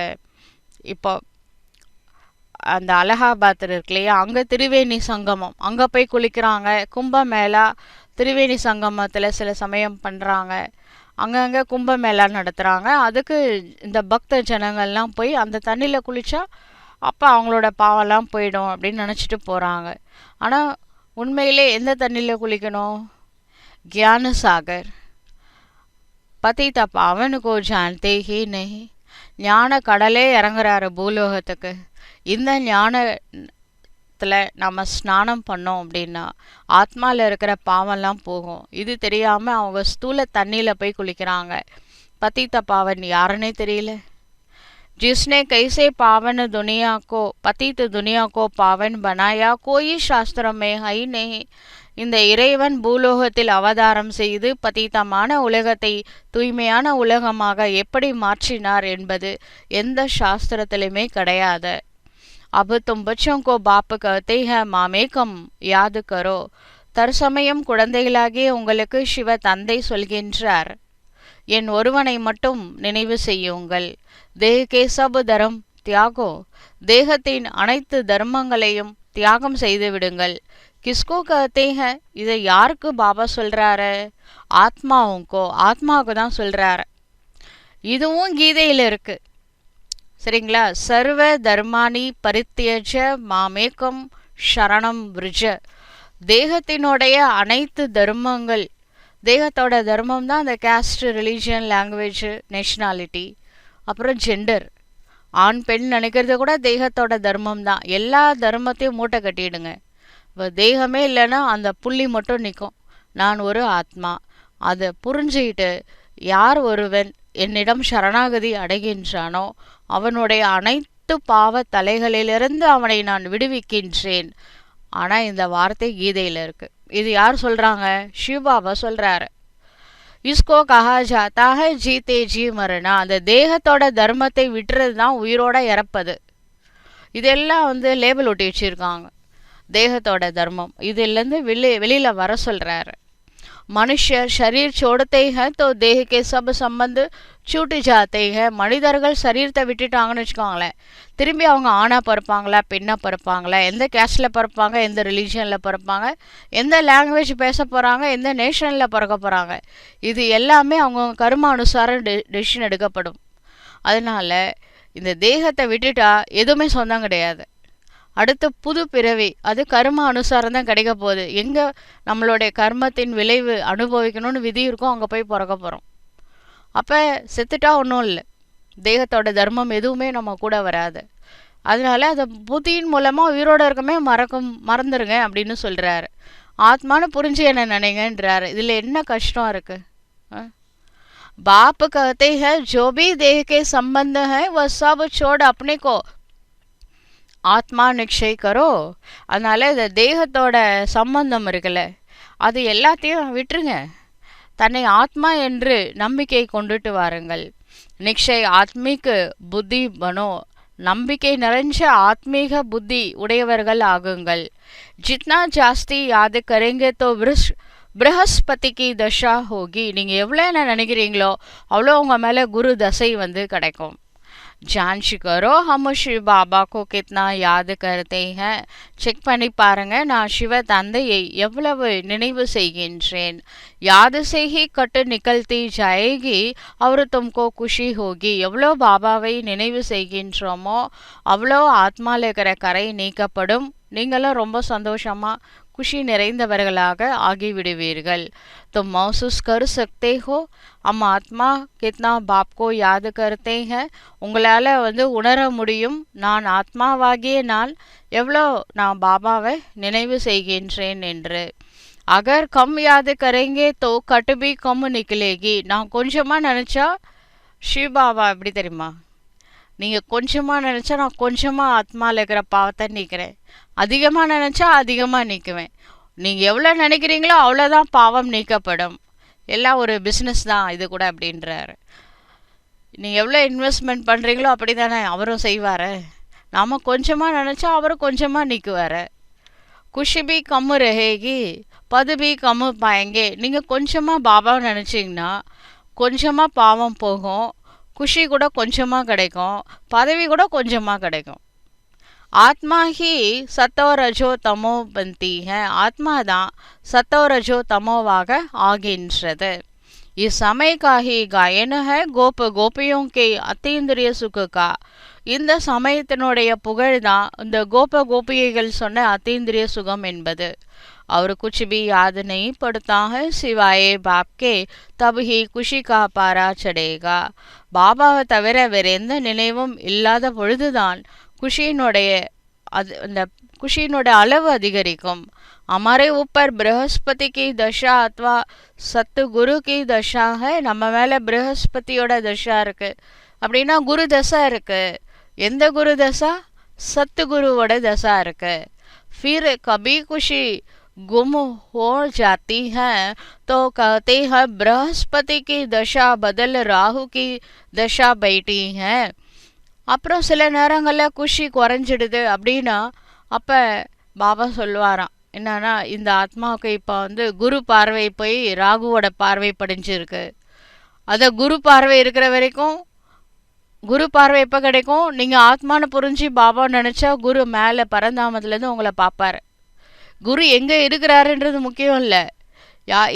S1: இப்போ அந்த அலகாபாத் இருக்கு இல்லையா, அங்கே திரிவேணி சங்கமம், அங்கே போய் குளிக்கிறாங்க. கும்பமேளா திரிவேணி சங்கமத்தில் சில சமயம் பண்ணுறாங்க. அங்கங்கே கும்பமேளா நடத்துகிறாங்க. அதுக்கு இந்த பக்த ஜனங்கள்லாம் போய் அந்த தண்ணியில் குளித்தா அப்போ அவங்களோட பாவெல்லாம் போயிடும் அப்படின்னு நினச்சிட்டு போகிறாங்க. ஆனால் உண்மையிலே எந்த தண்ணியில் குளிக்கணும்? ज्ञान सागर पतिता पावन को जानते ही नहीं. ஞான கடலே இறங்குறாரு பூலோகத்துக்கு. இந்த ஞானத்தில் நம்ம ஸ்நானம் பண்ணோம் அப்படின்னா ஆத்மாவில் இருக்கிற பாவம்லாம் போகும். இது தெரியாமல் அவங்க ஸ்தூல தண்ணியில் போய் குளிக்கிறாங்க. पतिता पावन யாருன்னே தெரியல. जिसने कैसे पावन दुनिया को पतित दुनिया को पावन बनाया कोई शास्त्र में है ही नहीं. இந்த இறைவன் பூலோகத்தில் அவதாரம் செய்து பதீதமான உலகத்தை தூய்மையான உலகமாக எப்படி மாற்றினார் என்பது எந்த சாஸ்திரத்திலுமே கிடையாது. अब तुम बच्चों को बाप कहते हैं மாமேகம் याद करो. தற்சமயம் குழந்தைகளாகிய உங்களுக்கு சிவ தந்தை சொல்கின்றார், என் ஒருவனை மட்டும் நினைவு செய்யுங்கள். தேகே சப் தரம் தியாகோ, தேகத்தின் அனைத்து தர்மங்களையும் தியாகம் செய்து விடுங்கள். கிஸ்கோ கஹத்தே ஹை, இதை யாருக்கு பாபா சொல்றாரு? ஆத்மாவுக்கோ, ஆத்மாவுக்கு தான் சொல்றாரு. இதுவும் கீதையில் இருக்கு, சரிங்களா? சர்வ தர்மானி பரித்தியஜ மாமேகம் சரணம் விருஜ. தேகத்தினுடைய அனைத்து தர்மங்கள், தேகத்தோட தர்மம் தான் அந்த கேஸ்ட், ரிலீஜன், லாங்குவேஜ், நேஷனாலிட்டி, அப்புறம் ஜெண்டர், ஆண் பெண் நினைக்கிறது கூட தேகத்தோட தர்மம் தான். எல்லா தர்மத்தையும் மூட்டை கட்டிடுங்க. இப்போ தேகமே இல்லைன்னா அந்த புள்ளி மட்டும் நிற்கும், நான் ஒரு ஆத்மா. அதை புரிஞ்சுக்கிட்டு யார் ஒருவன் என்னிடம் சரணாகதி அடைகின்றானோ அவனுடைய அனைத்து பாவ தலைகளிலிருந்து அவனை நான் விடுவிக்கின்றேன். ஆனால் இந்த வார்த்தை கீதையில் இருக்கு. இது யார் சொல்கிறாங்க? சிவபாபா சொல்கிறாரு. இஸ்கோ கஹா ஜாத்தா ஹை ஜீதே ஜீ மரணா. அந்த தேகத்தோட தர்மத்தை விட்டுறது தான் உயிரோட இறப்பது. இதெல்லாம் லேபிள் ஒட்டி வச்சுருக்காங்க, தேகத்தோட தர்மம். இதுலேருந்து வெளியில் வர சொல்கிறாரு. மனுஷர் ஷரீர் छोड़ते हैं तो देह के सब संबंध छूट जाते हैं. மனிதர்கள் சரீரத்தை விட்டுட்டாங்கன்னு வச்சுக்கோங்களேன், திரும்பி அவங்க ஆணா பிறப்பாங்களா பெண்ணா பிறப்பாங்களா, எந்த கேஸ்டில் பிறப்பாங்க, எந்த ரிலீஜனில் பிறப்பாங்க, எந்த லாங்குவேஜ் பேச போகிறாங்க, எந்த நேஷனில் பிறக்க போகிறாங்க, இது எல்லாமே அவங்க கர்மானுசாரம் டெசிஷன் எடுக்கப்படும். அதனால் இந்த தேகத்தை விட்டுட்டா எதுவுமே சொந்தம் கிடையாது. அடுத்து புது பிறவி, அது கர்ம அனுசாரம் தான் கிடைக்க போகுது. எங்கே நம்மளுடைய கர்மத்தின் விளைவு அனுபவிக்கணும்னு விதி இருக்கும், அங்கே போய் பிறக்க போகிறோம். அப்போ செத்துட்டா ஒன்றும் இல்லை, தேகத்தோட தர்மம் எதுவுமே நம்ம கூட வராது. அதனால அதை புத்தியின் மூலமாக உயிரோடு இருக்கமே மறந்துடுங்க அப்படின்னு சொல்கிறாரு. ஆத்மானு புரிஞ்சு என்ன நினைங்கன்றாரு. இதில் என்ன கஷ்டம் இருக்குது? பாப் कहते हैं जो भी देह के संबंध है वह सब छोड़ अपने को ஆத்மா நிச்சய கரோ. அதனால் இந்த தேகத்தோட சம்பந்தம் இருக்குல்ல, அது எல்லாத்தையும் விட்டுருங்க, தன்னை ஆத்மா என்று நம்பிக்கை கொண்டுட்டு வாருங்கள். நிச்சய ஆத்மீக புத்தி பனோ, நம்பிக்கை நிறைஞ்ச ஆத்மீக புத்தி உடையவர்கள் ஆகுங்கள். ஜித்னா ஜாஸ்தி யாது கரேங்கே தோ பிரகஸ்பதிக்கு தசா ஹோகி. நீங்கள் எவ்வளோ என்ன நினைக்கிறீங்களோ அவ்வளோ உங்கள் மேலே குரு தசை கிடைக்கும். जांच करो हम शिव बाबा को कितना याद करते हैं. செக் பண்ணி பாருங்க, நான் சிவ தந்தையை எவ்வளவு நினைவு செய்கின்றேன். याद से ही कट निकलती जाएगी और तुमको खुशी होगी. எவ்வளோ பாபாவை நினைவு செய்கின்றோமோ அவ்வளோ ஆத்மாவில் இருக்கிற கரை நீக்கப்படும். நீங்களும் ரொம்ப சந்தோஷமா खुशी நிறைந்தவர்களாக ஆகிவிடுவீர்கள். तुम महसूस कर सकते हो हम आत्मा कितना बाप को याद करते हैं. உங்களால் உணர முடியும், நான் ஆத்மாவாகிய நான் எவ்வளோ நான் பாபாவை நினைவு செய்கின்றேன் என்று. अगर कम याद करेंगे तो कट भी कम निकलेगी. நான் கொஞ்சமாக நினச்சா சிவ பாபா எப்படி தெரியுமா, நீங்கள் கொஞ்சமாக நினச்சா நான் கொஞ்சமாக ஆத்மாவில் இருக்கிற பாவத்தை நீக்கிறேன், அதிகமாக நினச்சா அதிகமாக நீக்குவேன். நீங்கள் எவ்வளோ நினைக்கிறீங்களோ அவ்வளோதான் பாவம் நீக்கப்படும். எல்லாம் ஒரு பிஸ்னஸ் தான் இது கூட அப்படின்றாரு. நீங்கள் எவ்வளோ இன்வெஸ்ட்மெண்ட் பண்ணுறீங்களோ அப்படி தானே அவரும் செய்வார். நாம் கொஞ்சமாக நினச்சா அவரும் கொஞ்சமாக நீக்குவார். குஷி பி கம்மு ரஹேகி பது பி கம்மு பாயங்கே. நீங்கள் கொஞ்சமாக பாபாவை நினச்சிங்கன்னா கொஞ்சமாக பாவம் போகும், குஷி கூட கொஞ்சமாக கிடைக்கும், பதவி கூட கொஞ்சமாக கிடைக்கும். ஆத்மா ஹி சத்தோ ரஜோ தமோ பந்தி ஹை. ஆத்மா தான் சத்தோ ரஜோ தமோவாக ஆகின்றது. इस समय का ही गायन है गोप गोपियों के अतीन्द्रिय सुख का. இந்த சமயத்தினுடைய புகழ் தான் இந்த கோப கோபிகைகள் சொன்ன அத்தீந்திரிய சுகம் என்பது. और कुछ भी याद नहीं पड़ता है सिवाय बाप के तब ही खुशी का पारा चढ़ेगा. பாபாவை தவிர வேற எந்த நினைவும் இல்லாத பொழுதுதான் குஷியினுடைய அந்த குஷியினுடைய அளவு அதிகரிக்கும். हमारे ऊपर बृहस्पति की दशा अथवा सतगुरु की दशा है. நம்ம மேலே बृहस्पतिயோட தசா இருக்கு அப்படின்னா குரு தசா இருக்கு. எந்த குரு தசா? சத்துகுருவோட தசா இருக்கு. फिर कभी खुशी गुम हो जाती है तो कहते हैं बृहस्पति की दशा बदल राहु की दशा बैठी है. அப்புறம் சில நேரங்களில் குஷி குறைஞ்சிடுது அப்படின்னா அப்போ பாபா சொல்லுவாராம், என்னன்னா இந்த ஆத்மாவுக்கு இப்போ குரு பார்வை போய் ராகுவோட பார்வை படிஞ்சிருக்கு. அதை குரு பார்வை இருக்கிற வரைக்கும் குரு பார்வை எப்போ கிடைக்கும்? நீங்கள் ஆத்மானு புரிஞ்சு பாபா நினச்சா குரு மேலே பரந்தாமத்துலேருந்து உங்களை பார்ப்பார். குரு எங்கே இருக்கிறாருன்றது முக்கியம் இல்லை,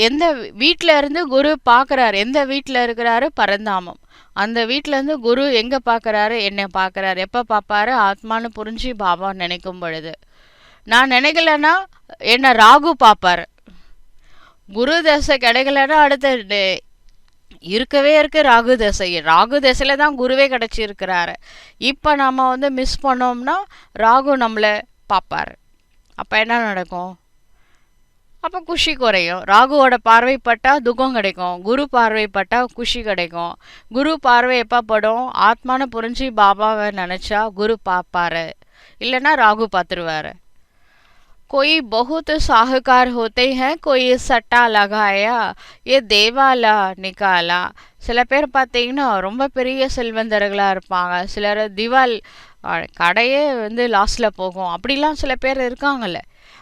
S1: எந்த வீட்டில் இருந்து குரு பார்க்குறாரு, எந்த வீட்டில் இருக்கிறாரு? பரந்தாமம். அந்த வீட்டிலேருந்து குரு எங்கே பார்க்குறாரு? என்னை பார்க்குறாரு. எப்போ பார்ப்பாரு? ஆத்மானு புரிஞ்சு பாபா நினைக்கும் பொழுது. நான் நினைக்கலன்னா என்ன ராகு பார்ப்பார். குரு தசை கிடைக்கலன்னா அடுத்த இருக்கவே இருக்கு ராகு தசை. ராகு தசையில் தான் குருவே கிடச்சிருக்கிறாரு. இப்போ நம்ம மிஸ் பண்ணோம்னா ராகு நம்மளை பார்ப்பார். அப்போ என்ன நடக்கும்? அப்போ குஷி குறையும். ராகுவோட பார்வைப்பட்டா துக்கம் கிடைக்கும், குரு பார்வைப்பட்டா குஷி கிடைக்கும். குரு பார்வை எப்போ படும்? ஆத்மானு புரிஞ்சு பாபாவை நினச்சா குரு பார்ப்பாரு, இல்லைன்னா ராகு பார்த்துருவாரு. कोई बहुत साहूकार होते हैं, कोई सट्टा लगाया ये தேவாலா நிக்காலா. சில பேர் பார்த்தீங்கன்னா ரொம்ப பெரிய செல்வந்தர்களாக இருப்பாங்க, சிலர் திவால் கடையே லாஸ்டில் போகும், அப்படிலாம் சில பேர் இருக்காங்கல்ல.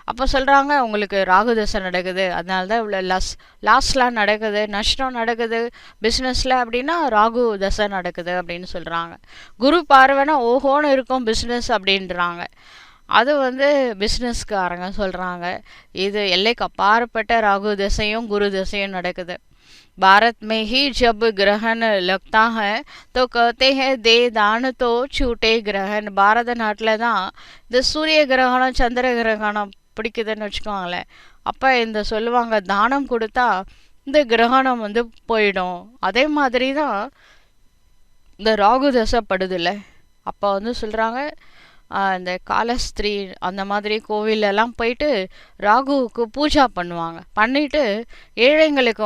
S1: அப்போ சொல்கிறாங்க உங்களுக்கு ராகு தசை நடக்குது, அதனால தான் இவ்வளோ லாஸ்லாம் நடக்குது, நஷ்டம் நடக்குது பிஸ்னஸில் அப்படின்னா ராகு தசை நடக்குது அப்படின்னு சொல்கிறாங்க. குரு பார்வைனா ஓஹோன்னு இருக்கும் பிஸ்னஸ் அப்படின்றாங்க. அது பிஸ்னஸ்காரங்க சொல்கிறாங்க. இது எல்லைக்கு அப்பாற்பட்ட ராகு தசையும் குரு தசையும் நடக்குது. भारत में ही जब ग्रहण लगता है तो कहते हैं दे दान तो छूटे ग्रहण. பாரத நாட்டில் தான் இந்த சூரிய கிரகணம் சந்திர கிரகணம் பிடிக்குதுன்னு வச்சுக்கோங்களேன். அப்போ இந்த சொல்லுவாங்க தானம் கொடுத்தா இந்த கிரகணம் போயிடும். அதே மாதிரி தான் இந்த ராகு தசை படுதில்ல. அப்போ சொல்கிறாங்க இந்த காலஸ்திரீ அந்த மாதிரி கோவிலெல்லாம் போயிட்டு ராகுவுக்கு பூஜா பண்ணுவாங்க. பண்ணிட்டு ஏழைங்களுக்கு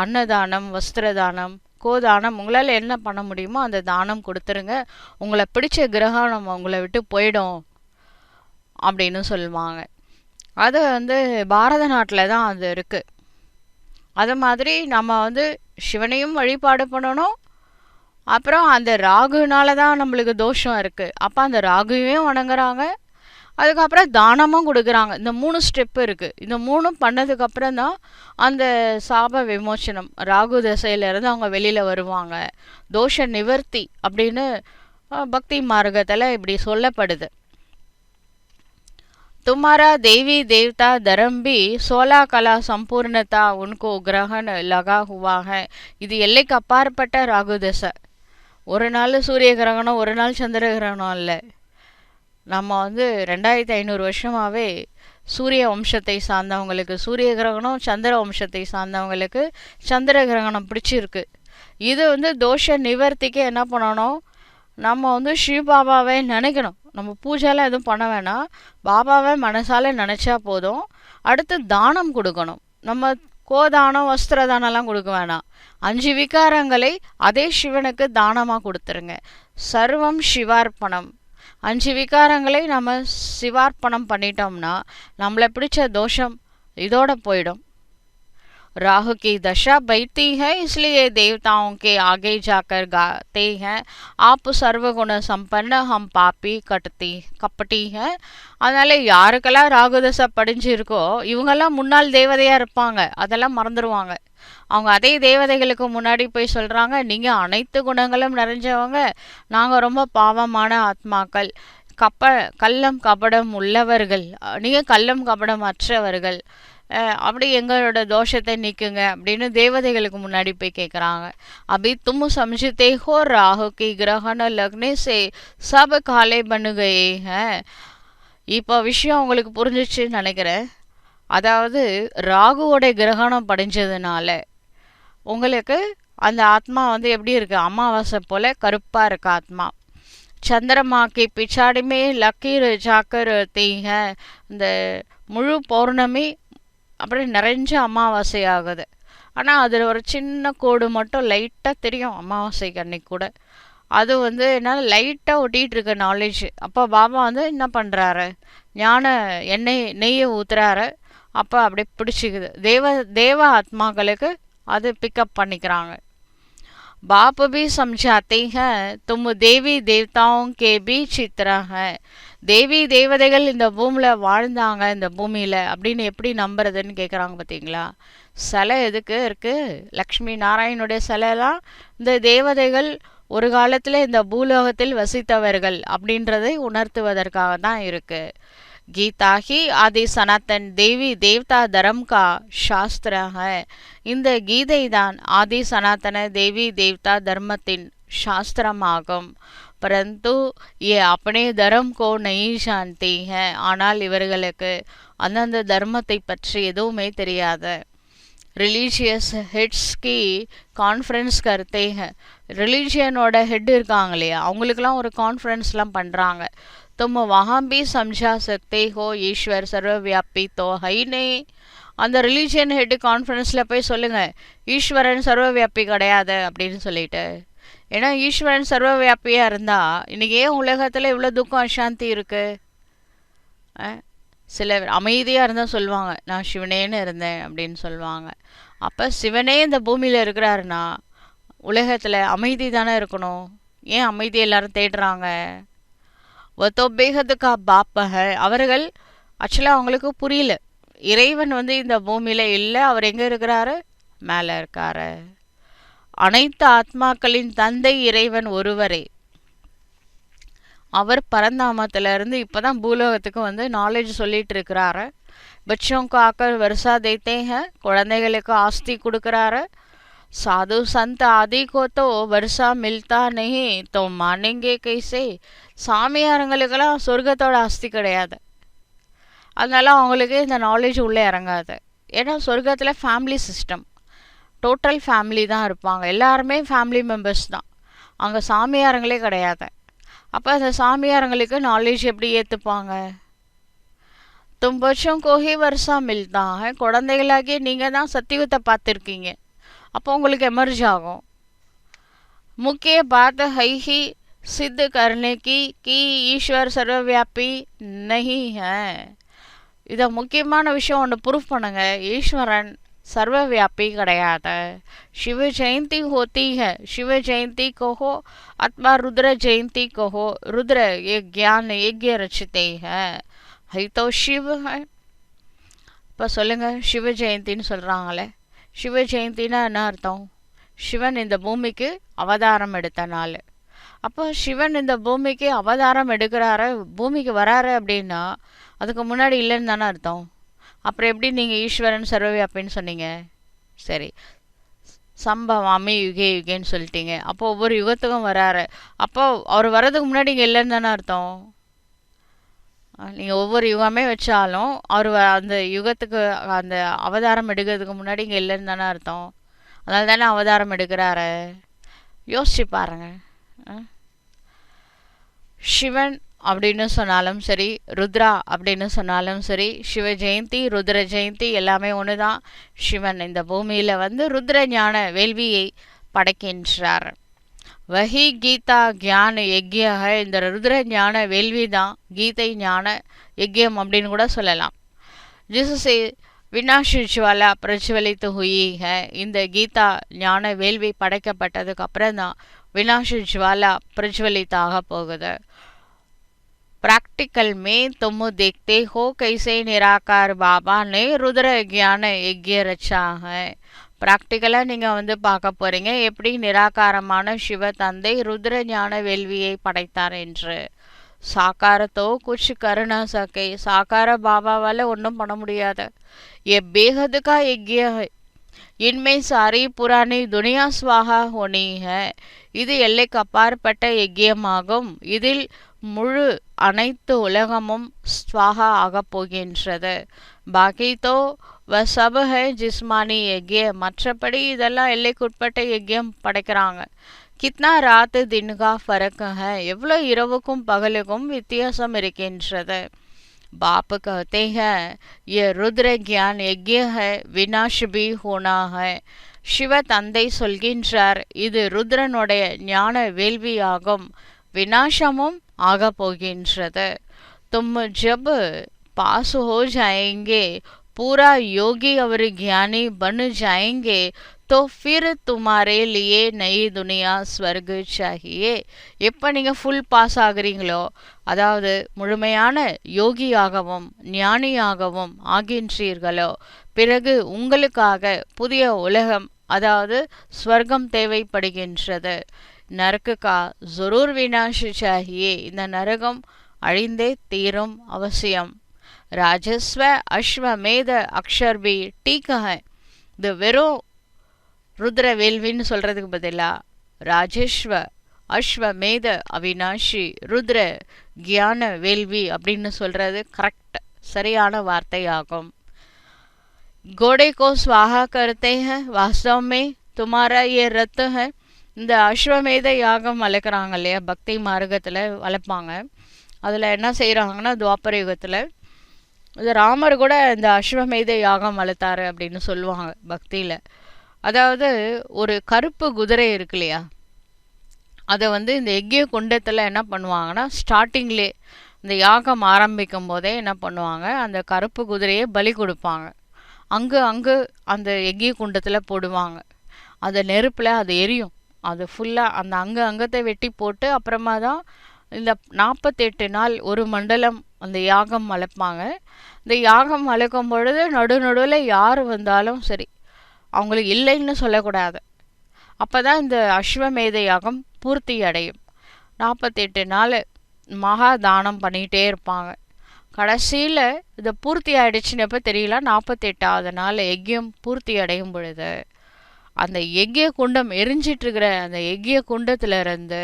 S1: அன்னதானம், வஸ்திரதானம், கோதானம், உங்களால் என்ன பண்ண முடியுமோ அந்த தானம் கொடுத்துருங்க, உங்களை பிடிச்ச கிரகணம் உங்களை விட்டு போயிடும் அப்படின்னு சொல்லுவாங்க. அது பாரத நாட்டில் தான் அது இருக்குது. அது மாதிரி நம்ம சிவனையும் வழிபாடு பண்ணணும். அப்புறம் அந்த ராகுனால தான் நம்மளுக்கு தோஷம் இருக்குது, அப்போ அந்த ராகுவையும் வணங்குறாங்க, அதுக்கப்புறம் தானமும் கொடுக்குறாங்க. இந்த 3 ஸ்டெப்பு இருக்குது. இந்த 3ம் பண்ணதுக்கப்புறம் தான் அந்த சாப விமோச்சனம், ராகு தசையிலேருந்து அவங்க வெளியில் வருவாங்க. தோஷ நிவர்த்தி அப்படின்னு பக்தி மார்க்கத்தில் இப்படி சொல்லப்படுது. तुम्हारा देवी देवता धर्म भी 16 कला संपूर्णता उनको ग्रहण लगा हुआ है. இது எல்லைக்கு அப்பாற்பட்ட ராகு தசை. ஒரு நாள் சூரிய கிரகணம், ஒரு நாள் சந்திர கிரகணம் இல்லை. நம்ம 2500 வருஷமாகவே சூரிய வம்சத்தை சார்ந்தவங்களுக்கு சூரிய கிரகணம், சந்திர வம்சத்தை சார்ந்தவங்களுக்கு சந்திர கிரகணம் பிடிச்சிருக்கு. இது தோஷ நிவர்த்திக்கு என்ன பண்ணணும்? நம்ம சிவபாபாவை நினைக்கணும். நம்ம பூஜைலாம் எதுவும் பண்ண வேணாம், பாபாவை மனசால நினச்சா போதும். அடுத்து தானம் கொடுக்கணும். நம்ம கோதானம் வஸ்திர தானம்லாம் கொடுக்க வேணாம். 5 விகாரங்களை அதே சிவனுக்கு தானமாக கொடுத்துருங்க. சர்வம் சிவார்ப்பணம். 5 விகாரங்களை நம்ம சிவார்ப்பணம் பண்ணிட்டோம்னா நம்மளை பிடிச்ச தோஷம் இதோட போயிடும். राहु की दशा बैठती है, इसलिए देवताओं के आगे जाकर गाते हैं, आप सर्वगुण संपन्न हम पापी கப்பட்டி है. அதனால யாருக்கெல்லாம் ராகு தசை படிஞ்சிருக்கோ இவங்கெல்லாம் முன்னாள் தேவதையா இருப்பாங்க, அதெல்லாம் மறந்துடுவாங்க. அவங்க அதே தேவதைகளுக்கு முன்னாடி போய் சொல்றாங்க, நீங்க அனைத்து குணங்களும் நிறைஞ்சவங்க, நாங்க ரொம்ப பாவமான ஆத்மாக்கள், கள்ளம் கபடம் உள்ளவர்கள், நீங்க கள்ளம் கபடம் அற்றவர்கள், அப்படி எங்களோட தோஷத்தை நீக்குங்க அப்படின்னு தேவதைகளுக்கு முன்னாடி போய் கேட்குறாங்க. அபி தும் சம்ஜித்தே ஹோ ராகு கி கிரகண லக்னே சே சப் காலே பன்னு கயே ஹை. இப்போ விஷயம் உங்களுக்கு புரிஞ்சிச்சுன்னு நினைக்கிறேன். அதாவது ராகுவோட கிரகணம் படிஞ்சதுனால உங்களுக்கு அந்த ஆத்மா வந்து எப்படி இருக்கு, அமாவாசை போல கருப்பாக இருக்கு ஆத்மா. சந்திரமாக்கி பிச்சாடிமே லக்கீர் ஜாக்கர் தீங்க, இந்த முழு பௌர்ணமி அப்படி நிறைஞ்ச அமாவாசை ஆகுது. ஆனால் அதில் ஒரு சின்ன கோடு மட்டும் லைட்டாக தெரியும் அமாவாசைக்கு அன்னைக்கு கூட. அது வந்து என்னால் லைட்டாக ஒட்டிகிட்டு இருக்க நாலேஜ். அப்போ பாபா வந்து என்ன பண்ணுறாரு, ஞான நெய்யை ஊற்றுறாரு. அப்போ அப்படியே பிடிச்சிக்குது. தேவ ஆத்மாக்களுக்கு அது பிக்கப் பண்ணிக்கிறாங்க. बाप भी समझाते हैं तुम देवी देवताओं के भी चित्र है. தேவி தேவதைகள் இந்த பூமியில் வாழ்ந்தாங்க, இந்த பூமியில் அப்படின்னு எப்படி நம்புறதுன்னு கேட்குறாங்க. பார்த்தீங்களா, சிலை எதுக்கு இருக்குது? லக்ஷ்மி நாராயணுடைய சிலைலாம் இந்த தேவதைகள் ஒரு காலத்தில் இந்த பூலோகத்தில் வசித்தவர்கள் அப்படின்றதை உணர்த்துவதற்காக தான் இருக்குது. गीता ही आदि सनातन देवी देवता धर्म का शास्त्र है. இந்த கீதை தான் ஆதி சனாதன தேவி தேவதா தர்மத்தின் சாஸ்திரமாகும். परंतु ये अपने धर्म को नहीं जानते हैं. ஆனால் இவர்களுக்கு அந்தந்த தர்மத்தை பற்றி எதுவுமே தெரியாது. ரிலீஜியஸ் ஹெட்ஸ் கி கான்ஃபரன்ஸ் கருத்தே हैं. ரிலீஜியனோட ஹெட் இருக்காங்க இல்லையா, அவங்களுக்கெல்லாம் ஒரு கான்ஃபரன்ஸ்லாம் பண்ணுறாங்க. तुम वहाँ भी समझा सकते हो ईश्वर सर्वव्यापी तो है नहीं. அந்த ரிலீஜியன் ஹெட் கான்ஃபரன்ஸில் போய் சொல்லுங்கள், ஈஸ்வரன் சர்வவியாபி கிடையாது அப்படின்னு சொல்லிட்டு. ஏன்னா ஈஸ்வரன் சர்வவியாபியாக இருந்தால் இன்றைக்கி ஏன் உலகத்தில் இவ்வளோ துக்கம் அசாந்தி இருக்குது? சிலர் அமைதியாக இருந்தால் சொல்லுவாங்க, நான் சிவனேன்னு இருந்தேன் அப்படின்னு சொல்லுவாங்க. அப்போ சிவனே இந்த பூமியில் இருக்கிறாருன்னா உலகத்தில் அமைதி தானே இருக்கணும். ஏன் அமைதி எல்லாரும் தேடுறாங்க? வத்தோ பேகதுக்கா பாப்ப. அவர்கள் ஆக்சுவலாக அவங்களுக்கு புரியல, இறைவன் வந்து இந்த பூமியில் இல்லை, அவர் எங்கே இருக்கிறாரு? மேலே இருக்காரு. அனைத்து ஆத்மாக்களின் தந்தை இறைவன் ஒருவரே. அவர் பரந்தாமத்திலிருந்து இப்போ தான் பூலோகத்துக்கு வந்து நாலேஜ் சொல்லிட்டு இருக்கிறாரு. பச்சோங்க ஆக்கர் வருஷா தேத்தே हैं, குழந்தைகளுக்கு ஆஸ்தி கொடுக்குறாரு. साधु संत आदि को तो वर्षा मिलता नहीं तो मानेंगे कैसे. சாமியாரங்களுக்கெல்லாம் சொர்க்கத்தோட ஆஸ்தி கிடையாது, அதனால அவங்களுக்கு இந்த நாலேஜ் உள்ளே இறங்காது. ஏன்னா சொர்க்கத்தில் ஃபேமிலி சிஸ்டம், டோட்டல் ஃபேமிலி தான் இருப்பாங்க, எல்லாருமே ஃபேமிலி மெம்பர்ஸ் தான், அங்கே சாமியாரங்களே கிடையாது. அப்போ அந்த சாமியாரங்களுக்கு நாலேஜ் எப்படி ஏற்றுப்பாங்க? तुम बच्चों को ही वर्षा मिलता है. குழந்தைகளாகி நீங்கள் தான் சத்தியுகத்தை பார்த்துருக்கீங்க, அப்போ உங்களுக்கு எமர்ஜ் ஆகும். முக்கிய बात है ही सिद्ध करने की कि ईश्वर सर्वव्यापी नहीं है. இதை முக்கியமான விஷயம் ஒன்று ப்ரூஃப் பண்ணுங்க, ஈஸ்வரன் सर्वव्यापी கிடையாது. शिव जयंती होती है, शिव जयंती कहो अथवा रुद्र जयंती कहो. रुद्र ये ज्ञान यज्ञ रचते हैं, है तो शिव है. இப்போ சொல்லுங்க, சிவ ஜெயந்தின்னு சொல்கிறாங்களே, சிவ ஜெயந்தினா என்ன அர்த்தம்? சிவன் இந்த பூமிக்கு அவதாரம் எடுத்த நாள். அப்போ சிவன் இந்த பூமிக்கு அவதாரம் எடுக்கிறாரு, பூமிக்கு வராரு அப்படின்னா அதுக்கு முன்னாடி இல்லைன்னு தானே அர்த்தம். அப்புறம் எப்படி நீங்கள் ஈஸ்வரன் சர்வவியாபின்னு சொன்னீங்க? சரி, சம்பவாமி யுகே யுகேன்னு சொல்லிட்டீங்க, அப்போ ஒவ்வொரு யுகத்துக்கும் வராரு. அப்போ அவர் வர்றதுக்கு முன்னாடி இங்கே இல்லைன்னு தானே அர்த்தம். நீங்கள் ஒவ்வொரு யுகமே வச்சாலும் அவர் அந்த யுகத்துக்கு அந்த அவதாரம் எடுக்கிறதுக்கு முன்னாடி இங்கே இல்லைன்னு தானே அர்த்தம். அதனால தானே அவதாரம் எடுக்கிறாரு. யோசிச்சு பாருங்க. சிவன் அப்படின்னு சொன்னாலும் சரி, ருத்ரா அப்படின்னு சொன்னாலும் சரி, சிவ ஜெயந்தி ருத்ர ஜெயந்தி எல்லாமே ஒன்று தான். சிவன் இந்த பூமியில் வந்து ருத்ர ஞான வேள்வியை படைக்கின்றார். வஹி கீதா கியான யக்ய, இந்த ருத்ர ஞான வேள்வி தான் கீதை ஞான யக்யம் அப்படின்னு கூட சொல்லலாம். ஜிசஸே வினாஷி ஜுவாலா பிரஜ்வலித்து ஹுயி ஹை, இந்த கீதா ஞான வேள்வி படைக்கப்பட்டதுக்கு அப்புறம் தான் வினாஷி ஜுவாலா பிரஜ்வலித்தாக போகுது. प्रैक्टिकल में तुम देखते हो कैसे निराकार बाबा ने रुद्र ज्ञान यज्ञ रचा है. ப்ராக்டிக்கலாக நீங்கள் வந்து பார்க்க போகிறீங்க எப்படி நிராகாரமான சிவ தந்தை ருத்ர ஞான வேள்வியை படைத்தார் என்று. சாக்காரத்தோ குச் கருணா சக்கை, சாக்கார பாபாவால் ஒன்றும் பண்ண முடியாது. ஏ பேஹதுக்கா யக்ய ஹை, இன்மை சாரி புராணி துனியா ஸ்வாகா ஹோனி ஹை, இது எல்லைக்கு அப்பாற்பட்ட யக்யமாகும். இதில் முழு அனைத்து உலகமும் ஸ்வாகா ஆகப் போகின்றது. பாக்கி தோ வ சப் ஹை ஜிஸ்மானி யக்ய, மற்றபடி இதெல்லாம் எல்லைக்குட்பட்ட யக்யம் படைக்கிறாங்க. கித்னா ராத் தின்கா ஃபரக் ஹை, எவ்வளோ இரவுக்கும் பகலுக்கும் வித்தியாசம் இருக்கின்றது. பாப் கஹ்தே ஹை யே ருத்ர கியான் யக்ய ஹை, வினாஷ் பி ஹோனா ஹை. சிவ தந்தை சொல்கின்றார், இது ருத்ரனுடைய ஞான வேள்வியாகும், வினாசமும் ஆக போகின்றது. तुम जब पास हो जाएंगे, पूरा योगी और ज्ञानी बन जाएंगे, तो फिर तुम्हारे लिए नई दुनिया स्वर्ग चाहिए. எப்போ நீங்கள் ஃபுல் பாஸ் ஆகுறீங்களோ, அதாவது முழுமையான யோகியாகவும் ஞானியாகவும் ஆகின்றீர்களோ, பிறகு உங்களுக்காக புதிய உலகம், அதாவது ஸ்வர்க்கம் தேவைப்படுகின்றது. நரகா ஜரூர் வினாஷ் சாஹியே, இந்த நரகம் அழிந்தே தீரும் அவசியம். ராஜஸ்வ அஸ்வமேத அக்ஷர் பி டீக் ஹை, இது வெறும் ருத்ர வேள்வின்னு சொல்கிறதுக்கு பதிலாக ராஜஸ்வ அஸ்வமேத அவினாஷி ருத்ர கியான வேள்வி அப்படின்னு சொல்கிறது கரெக்ட், சரியான வார்த்தையாகும். घोड़े को स्वाहा करते हैं, वास्तव में तुम्हारा ये रथ है. இந்த அஸ்வமேத யாகம் வளர்க்குறாங்க இல்லையா, பக்தி மார்க்கத்தில் வளர்ப்பாங்க. அதில் என்ன செய்கிறாங்கன்னா, துவாபர யுகத்தில் இது ராமர் கூட இந்த அஸ்வமேத யாகம் வளர்த்தாரு அப்படின்னு சொல்லுவாங்க பக்தியில். அதாவது ஒரு கருப்பு குதிரை இருக்கு இல்லையா, அதை வந்து இந்த யக்ய குண்டத்தில் என்ன பண்ணுவாங்கன்னா, ஸ்டார்டிங்லே இந்த யாகம் ஆரம்பிக்கும் போதே என்ன பண்ணுவாங்க, அந்த கருப்பு குதிரையை பலி கொடுப்பாங்க. அங்கு அந்த யக்ய குண்டத்தில் போடுவாங்க. அந்த நெருப்பில் அது எரியும். அது ஃபுல்லாக அந்த அங்கத்தை வெட்டி போட்டு அப்புறமா தான் இந்த 48 நாள் ஒரு மண்டலம் அந்த யாகம் வளர்ப்பாங்க. இந்த யாகம் வளர்க்கும் பொழுது நடுவில் யார் வந்தாலும் சரி அவங்களுக்கு இல்லைன்னு சொல்லக்கூடாது. அப்போ தான் இந்த அஸ்வமேத யாகம் பூர்த்தி அடையும். 48 நாள் மகா தானம் பண்ணிகிட்டே இருப்பாங்க. கடைசியில் இதை பூர்த்தி ஆகிடுச்சுன்னு எப்போ தெரியல, 48வது நாள் யக்யம் பூர்த்தி அடையும் பொழுது அந்த யக்ய குண்டம் எரிஞ்சிட்ருக்கிற அந்த யக்ய குண்டத்திலிருந்து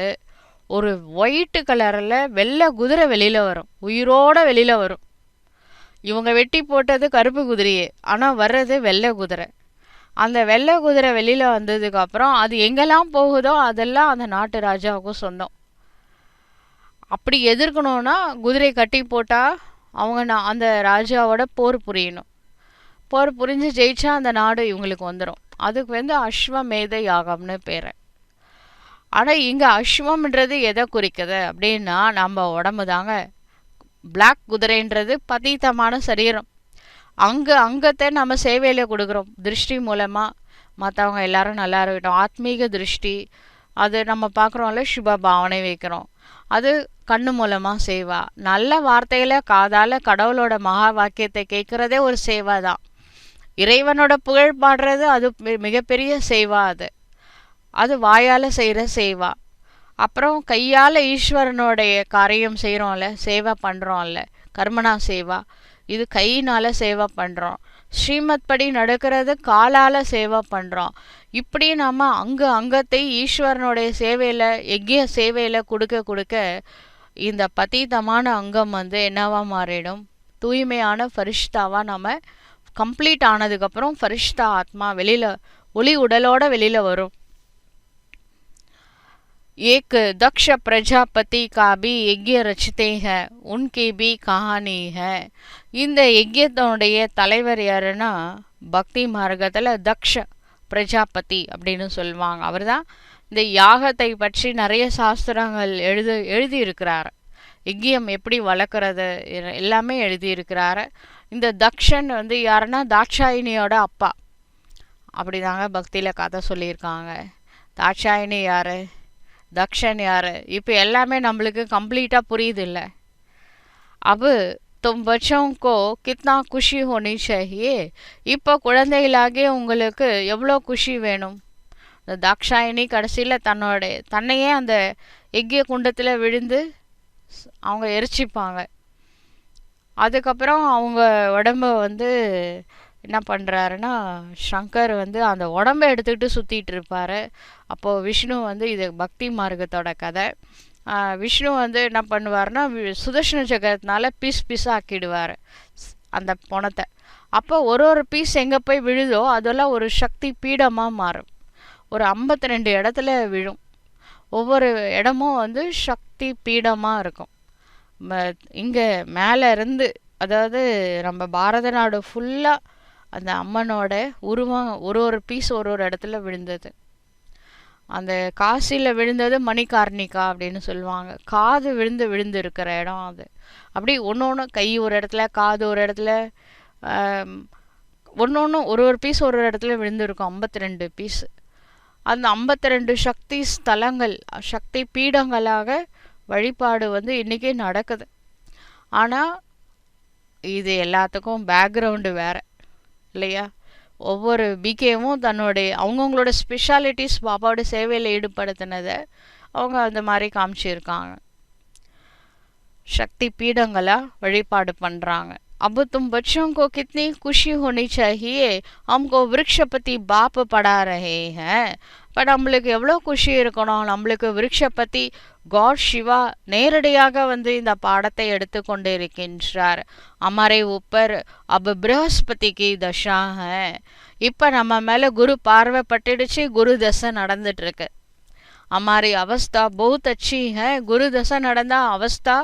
S1: ஒரு ஒயிட்டு கலரில் வெள்ளை குதிரை வெளியில் வரும், உயிரோடு வெளியில் வரும். இவங்க வெட்டி போட்டது கருப்பு குதிரையே, ஆனால் வர்றது வெள்ளை குதிரை. அந்த வெள்ளை குதிரை வெளியில் வந்ததுக்கப்புறம் அது எங்கெல்லாம் போகுதோ அதெல்லாம் அந்த நாட்டு ராஜாவுக்கும் சொந்தம். அப்படி எதிர்க்கணுன்னா குதிரை கட்டி போட்டால் அவங்க அந்த ராஜாவோட போர் புரியணும். போர் புரிஞ்சு ஜெயிச்சா அந்த நாடு இவங்களுக்கு வந்துடும். அதுக்கு வந்து அஸ்வமேத யாகம்னு பேர். ஆனால் இங்கே அஸ்வம்ன்றது எதை குறிக்குது அப்படின்னா, நம்ம உடம்பு தாங்க. பிளாக் குதிரைன்றது பதீத்தமான சரீரம். அங்கத்தை நம்ம சேவையில் கொடுக்குறோம் திருஷ்டி மூலமாக. மற்றவங்க எல்லாரும் நல்லா இருக்கட்டும், ஆத்மீக திருஷ்டி. அது நம்ம பார்க்குறோம்ல, சுப பாவனை வைக்கிறோம், அது கண்ணு மூலமாக சேவா. நல்ல வார்த்தையில் காதால் கடவுளோட மகா வாக்கியத்தை கேட்குறதே ஒரு சேவா தான். இறைவனோட புகழ் பாடுறது அது மிகப்பெரிய சேவா. அது வாயால் செய்கிற சேவா. அப்புறம் கையால் ஈஸ்வரனுடைய காரியம் செய்கிறோம்ல, சேவா பண்ணுறோம்ல, கர்மனா சேவா, இது கையினால் சேவா பண்ணுறோம். ஸ்ரீமத் படி நடக்கிறது காலால் சேவா பண்ணுறோம். இப்படி நம்ம அங்கத்தை ஈஸ்வரனுடைய சேவையில் யக்ய சேவையில் கொடுக்க இந்த பதீதமான அங்கம் வந்து என்னவா மாறிடும், தூய்மையான ஃபரிஷ்தாவாக நம்ம கம்ப்ளீட் ஆனதுக்கப்புறம் ஃபரிஷ்தா ஆத்மா வெளியில் ஒளி உடலோட வெளியில் வரும். एक दक्ष प्रजापति का भी यज्ञ रचते हैं उनकी भी कहानी है. இந்த யஜ்யத்தோடைய தலைவர் யாருன்னா பக்தி மார்க்கத்தில் தக்ஷ பிரஜாபதி அப்படின்னு சொல்லுவாங்க. அவர் தான் இந்த யாகத்தை பற்றி நிறைய சாஸ்திரங்கள் எழுதியிருக்கிறார். யஜ்யம் எப்படி வளர்க்குறது எல்லாமே எழுதியிருக்கிறாரு. இந்த தக்ஷன் வந்து யாருன்னா தாட்சாயினியோட அப்பா. அப்படிதாங்க பக்தியில் கதை சொல்லியிருக்காங்க. தாட்சாயினி யார், தக்ஷன் யார், இப்போ எல்லாமே நம்மளுக்கு கம்ப்ளீட்டாக புரியுது இல்லை. அபு தும் பச்சோங்கோ கித்னா குஷி ஹோனி சாஹியே. இப்போ குழந்தைகளாகிய உங்களுக்கு எவ்வளோ குஷி வேணும். இந்த தாட்சாயினி கடைசியில் தன்னையே அந்த யஜ்ய குண்டத்தில் விழுந்து அவங்க எரிச்சிப்பாங்க. அதுக்கப்புறம் அவங்க உடம்ப வந்து என்ன பண்ணுறாருன்னா சங்கர் வந்து அந்த உடம்பை எடுத்துக்கிட்டு சுற்றிட்டு இருப்பார். அப்போது விஷ்ணு வந்து இது பக்தி மார்க்கத்தோட கதை. விஷ்ணு வந்து என்ன பண்ணுவார்னா சுதர்ஷன சக்கரத்தினால பீஸாக ஆக்கிடுவார் அந்த பொணத்தை. அப்போ ஒரு பீஸ் எங்கே போய் விழுதோ அதெல்லாம் ஒரு சக்தி பீடமாக மாறும். ஒரு 52 இடத்துல விழும். ஒவ்வொரு இடமும் வந்து சக்தி பீடமாக இருக்கும். இங்கே மேலே இருந்து, அதாவது நம்ம பாரத நாடு ஃபுல்லாக அந்த அம்மனோட உருவம் ஒரு பீஸ் ஒரு இடத்துல விழுந்தது. அந்த காசியில் விழுந்தது மணிகார்ணிகா அப்படின்னு சொல்லுவாங்க. காது விழுந்து இருக்கிற இடம் அது. அப்படி ஒன்று கை ஒரு இடத்துல, காது ஒரு இடத்துல, ஒன்று ஒரு பீஸ் ஒரு இடத்துல விழுந்துருக்கும். 52 பீஸ். அந்த 52 சக்தி ஸ்தலங்கள், சக்தி பீடங்களாக வழிபாடு வந்து இன்றைக்கி நடக்குது. ஆனால் இது எல்லாத்துக்கும் பேக்ரவுண்டு வேறு இல்லையா. ஒவ்வொரு பிகேவும் அவங்கவுங்களோட ஸ்பெஷாலிட்டிஸ் பாபாவோட சேவையில் ஈடுபடுத்தினதை அவங்க அந்த மாதிரி காமிச்சிருக்காங்க. சக்தி பீடங்களாக வழிபாடு பண்ணுறாங்க. अब तुम बच्चों को कितनी खुशी होनी चाहिए, हमको விருக்ஷபதி பாப் படா ரஹே ஹேன். இப்போ நம்மளுக்கு எவ்வளோ குஷி இருக்கணும். நம்மளுக்கு விருக்ஷபதி காட் சிவா நேரடியாக வந்து இந்த பாடத்தை எடுத்து கொண்டு இருக்கின்றார். அமரே உப்பர் அப் பிரகஸ்பதிக்கு தசா ஹே. இப்போ நம்ம மேலே குரு பார்வை பட்டுடுச்சு, குரு தசை நடந்துட்டுருக்கு. हमारी अवस्था बहुत अच्छी है. குரு தசை நடந்தால் அவஸ்தா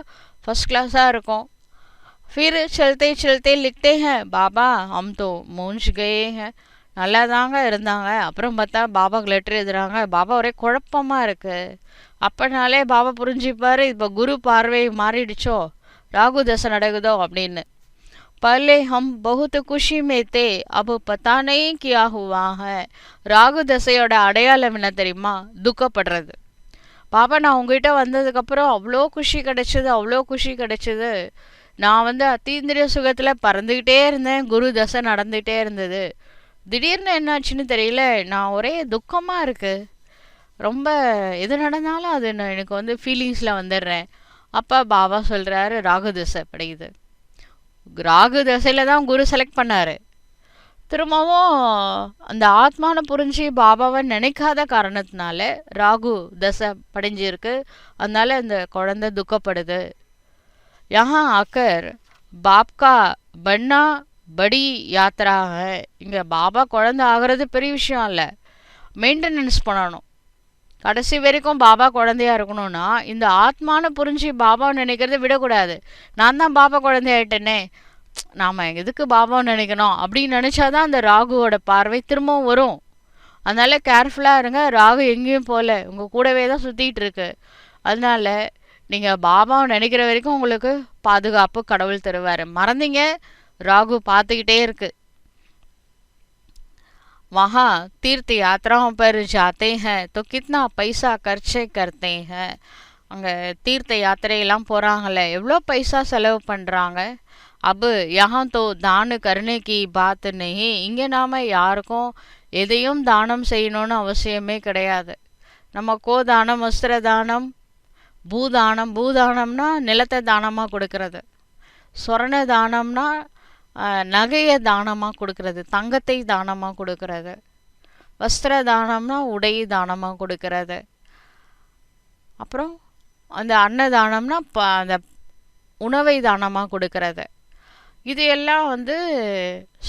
S1: ஃபஸ்ட் கிளாஸாக இருக்கும். फिर चलते चलते लिखते हैं बाबा हम तो मूंझ गए हैं. நல்லா தாங்க இருந்தாங்க, அப்புறம் பார்த்தா பாபாவுக்கு லெட்டர் எழுதுறாங்க, பாபா ஒரே குழப்பமாக இருக்குது. அப்போனாலே பாபா புரிஞ்சுப்பார், இப்போ குரு பார்வை மாறிடுச்சோ, ராகு தசை நடக்குதோ அப்படின்னு. पहले हम बहुत खुशी में थे, अब पता नहीं क्या हुआ है. ராகு தசையோட அடையாளம் என்ன தெரியுமா? துக்கப்படுறது. பாபா நான் உங்ககிட்ட வந்ததுக்கப்புறம் அவ்வளோ குஷி கிடைச்சிது. நான் வந்து அத்தீந்திரிய சுகத்தில் பறந்துக்கிட்டே இருந்தேன், குரு தசை நடந்துகிட்டே இருந்தது. திடீர்னு என்னாச்சுன்னு தெரியல, நான் ஒரே துக்கமாக இருக்குது. ரொம்ப எது நடந்தாலும் அது எனக்கு வந்து ஃபீலிங்ஸில் வந்துடுறேன். அப்போ பாபா சொல்கிறாரு ராகு தசை படையுது. ராகு தசையில் தான் குரு செலக்ட் பண்ணார். திரும்பவும் அந்த ஆத்மானை புரிஞ்சு பாபாவை நினைக்காத காரணத்தினால ராகு தசை படைஞ்சிருக்கு. அதனால அந்த குழந்தை துக்கப்படுது. यहाँ आकर बाप का बनना बड़ी यात्रा है. இங்கே பாபா குழந்தை ஆகிறது பெரிய விஷயம் இல்லை, மெயின்டெனன்ஸ் பண்ணணும். கடைசி வரைக்கும் பாபா குழந்தையா இருக்கணும்னா இந்த ஆத்மானை புரிஞ்சு பாபாவை நினைக்கிறத விடக்கூடாது. நான் தான் பாபா குழந்தையாயிட்டேனே, நாம் எதுக்கு பாபாவை நினைக்கணும் அப்படின்னு நினச்சாதான் அந்த ராகுவோட பார்வை திரும்பவும் வரும். அதனால கேர்ஃபுல்லாக இருங்க. ராகு எங்கேயும் போகல, உங்கள் கூடவே தான் சுற்றிட்டு இருக்கு. அதனால நீங்கள் பாபாவை நினைக்கிற வரைக்கும் உங்களுக்கு பாதுகாப்பு கடவுள் தருவார். மறந்தீங்க, ராகு பார்த்துக்கிட்டே இருக்கு. वहाँ तीर्थ यात्राओं पर जाते हैं तो कितना पैसा खर्चे करते हैं. அங்கே தீர்த்த யாத்திரையெல்லாம் போகிறாங்களே, எவ்வளோ பைசா செலவு பண்ணுறாங்க. अब यहाँ तो दान करने की बात नहीं. இங்கே நாம் யாருக்கும் எதையும் தானம் செய்யணும்னு அவசியமே கிடையாது. நம்ம கோதானம், வஸ்திர தானம், பூதானம்னா நிலத்தை தானமாக கொடுக்கறது, சொர்ண தானம்னா நகையை தானமாக கொடுக்கறது, தங்கத்தை தானமாக கொடுக்கறது, வஸ்திர தானம்னா உடை தானமாக கொடுக்கறது, அப்புறம் அந்த அன்னதானம்னா அந்த உணவை தானமாக கொடுக்கறது. இது எல்லாம் வந்து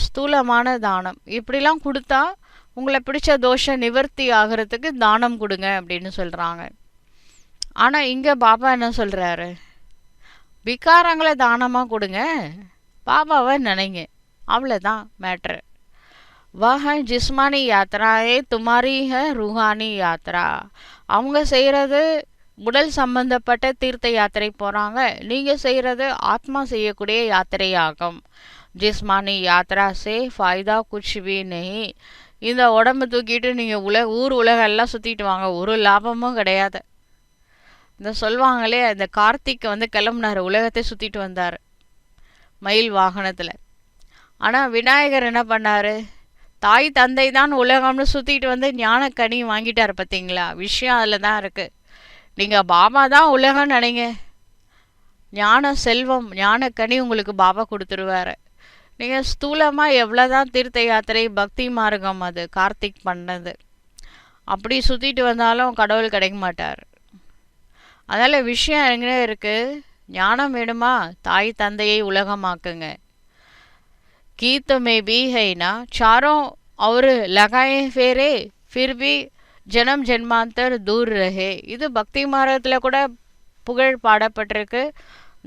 S1: ஸ்தூலமான தானம். இப்படிலாம் கொடுத்தா உங்களை பிடிச்ச தோஷ நிவர்த்தி ஆகிறதுக்கு தானம் கொடுங்க அப்படின்னு சொல்கிறாங்க. ஆனால் இங்கே பாபா என்ன சொல்கிறாரு, விகாரங்களை தானமாக கொடுங்க, பாபாவை நினைங்க, அவ்வளோதான் மேட்ரு. वह जिस्मानी यात्राएं तुम्हारी है रूहानी யாத்ரா. அவங்க செய்கிறது உடல் சம்பந்தப்பட்ட தீர்த்த யாத்திரை போகிறாங்க, நீங்கள் செய்கிறது ஆத்மா செய்யக்கூடிய யாத்திரையாகும். ஜிஸ்மானி யாத்ரா சே ஃபாய்தா குச் பி நஹி. இந்த உடம்பு தூக்கிட்டு நீங்கள் ஊர் உலகம் எல்லாம் சுற்றிட்டு வாங்க, ஒரு லாபமும் கிடையாது. இந்த சொல்லுவாங்களே, இந்த கார்த்திக் கிளம்புனார், உலகத்தை சுற்றிட்டு வந்தார் மயில் வாகனத்தில். ஆனால் விநாயகர் என்ன பண்ணார், தாய் தந்தை தான் உலகம்னு சுற்றிட்டு ஞானக்கனி வாங்கிட்டார். பார்த்தீங்களா, விஷயம் அதில் தான் இருக்குது. நீங்கள் பாபா தான் உலகம் நினைங்க, ஞான செல்வம் ஞானக்கனி உங்களுக்கு பாபா கொடுத்துருவார். நீங்கள் ஸ்தூலமாக எவ்வளோதான் தீர்த்த யாத்திரை பக்தி மார்க்கம் அது கார்த்திக் பண்ணது, அப்படி சுற்றிட்டு வந்தாலும் கடவுள் கிடைக்க மாட்டார். அதனால் விஷயம் எங்கே இருக்குது, ஞானம் வேணுமா, தாய் தந்தையை உலகமாக்குங்க. गीत में भी है ना चारों और लगाए फेरे फिर भी ஜனம் ஜென்மாந்தர் தூர் ரஹே. இது பக்தி மார்க்கத்தில் கூட புகழ் பாடப்பட்டிருக்கு.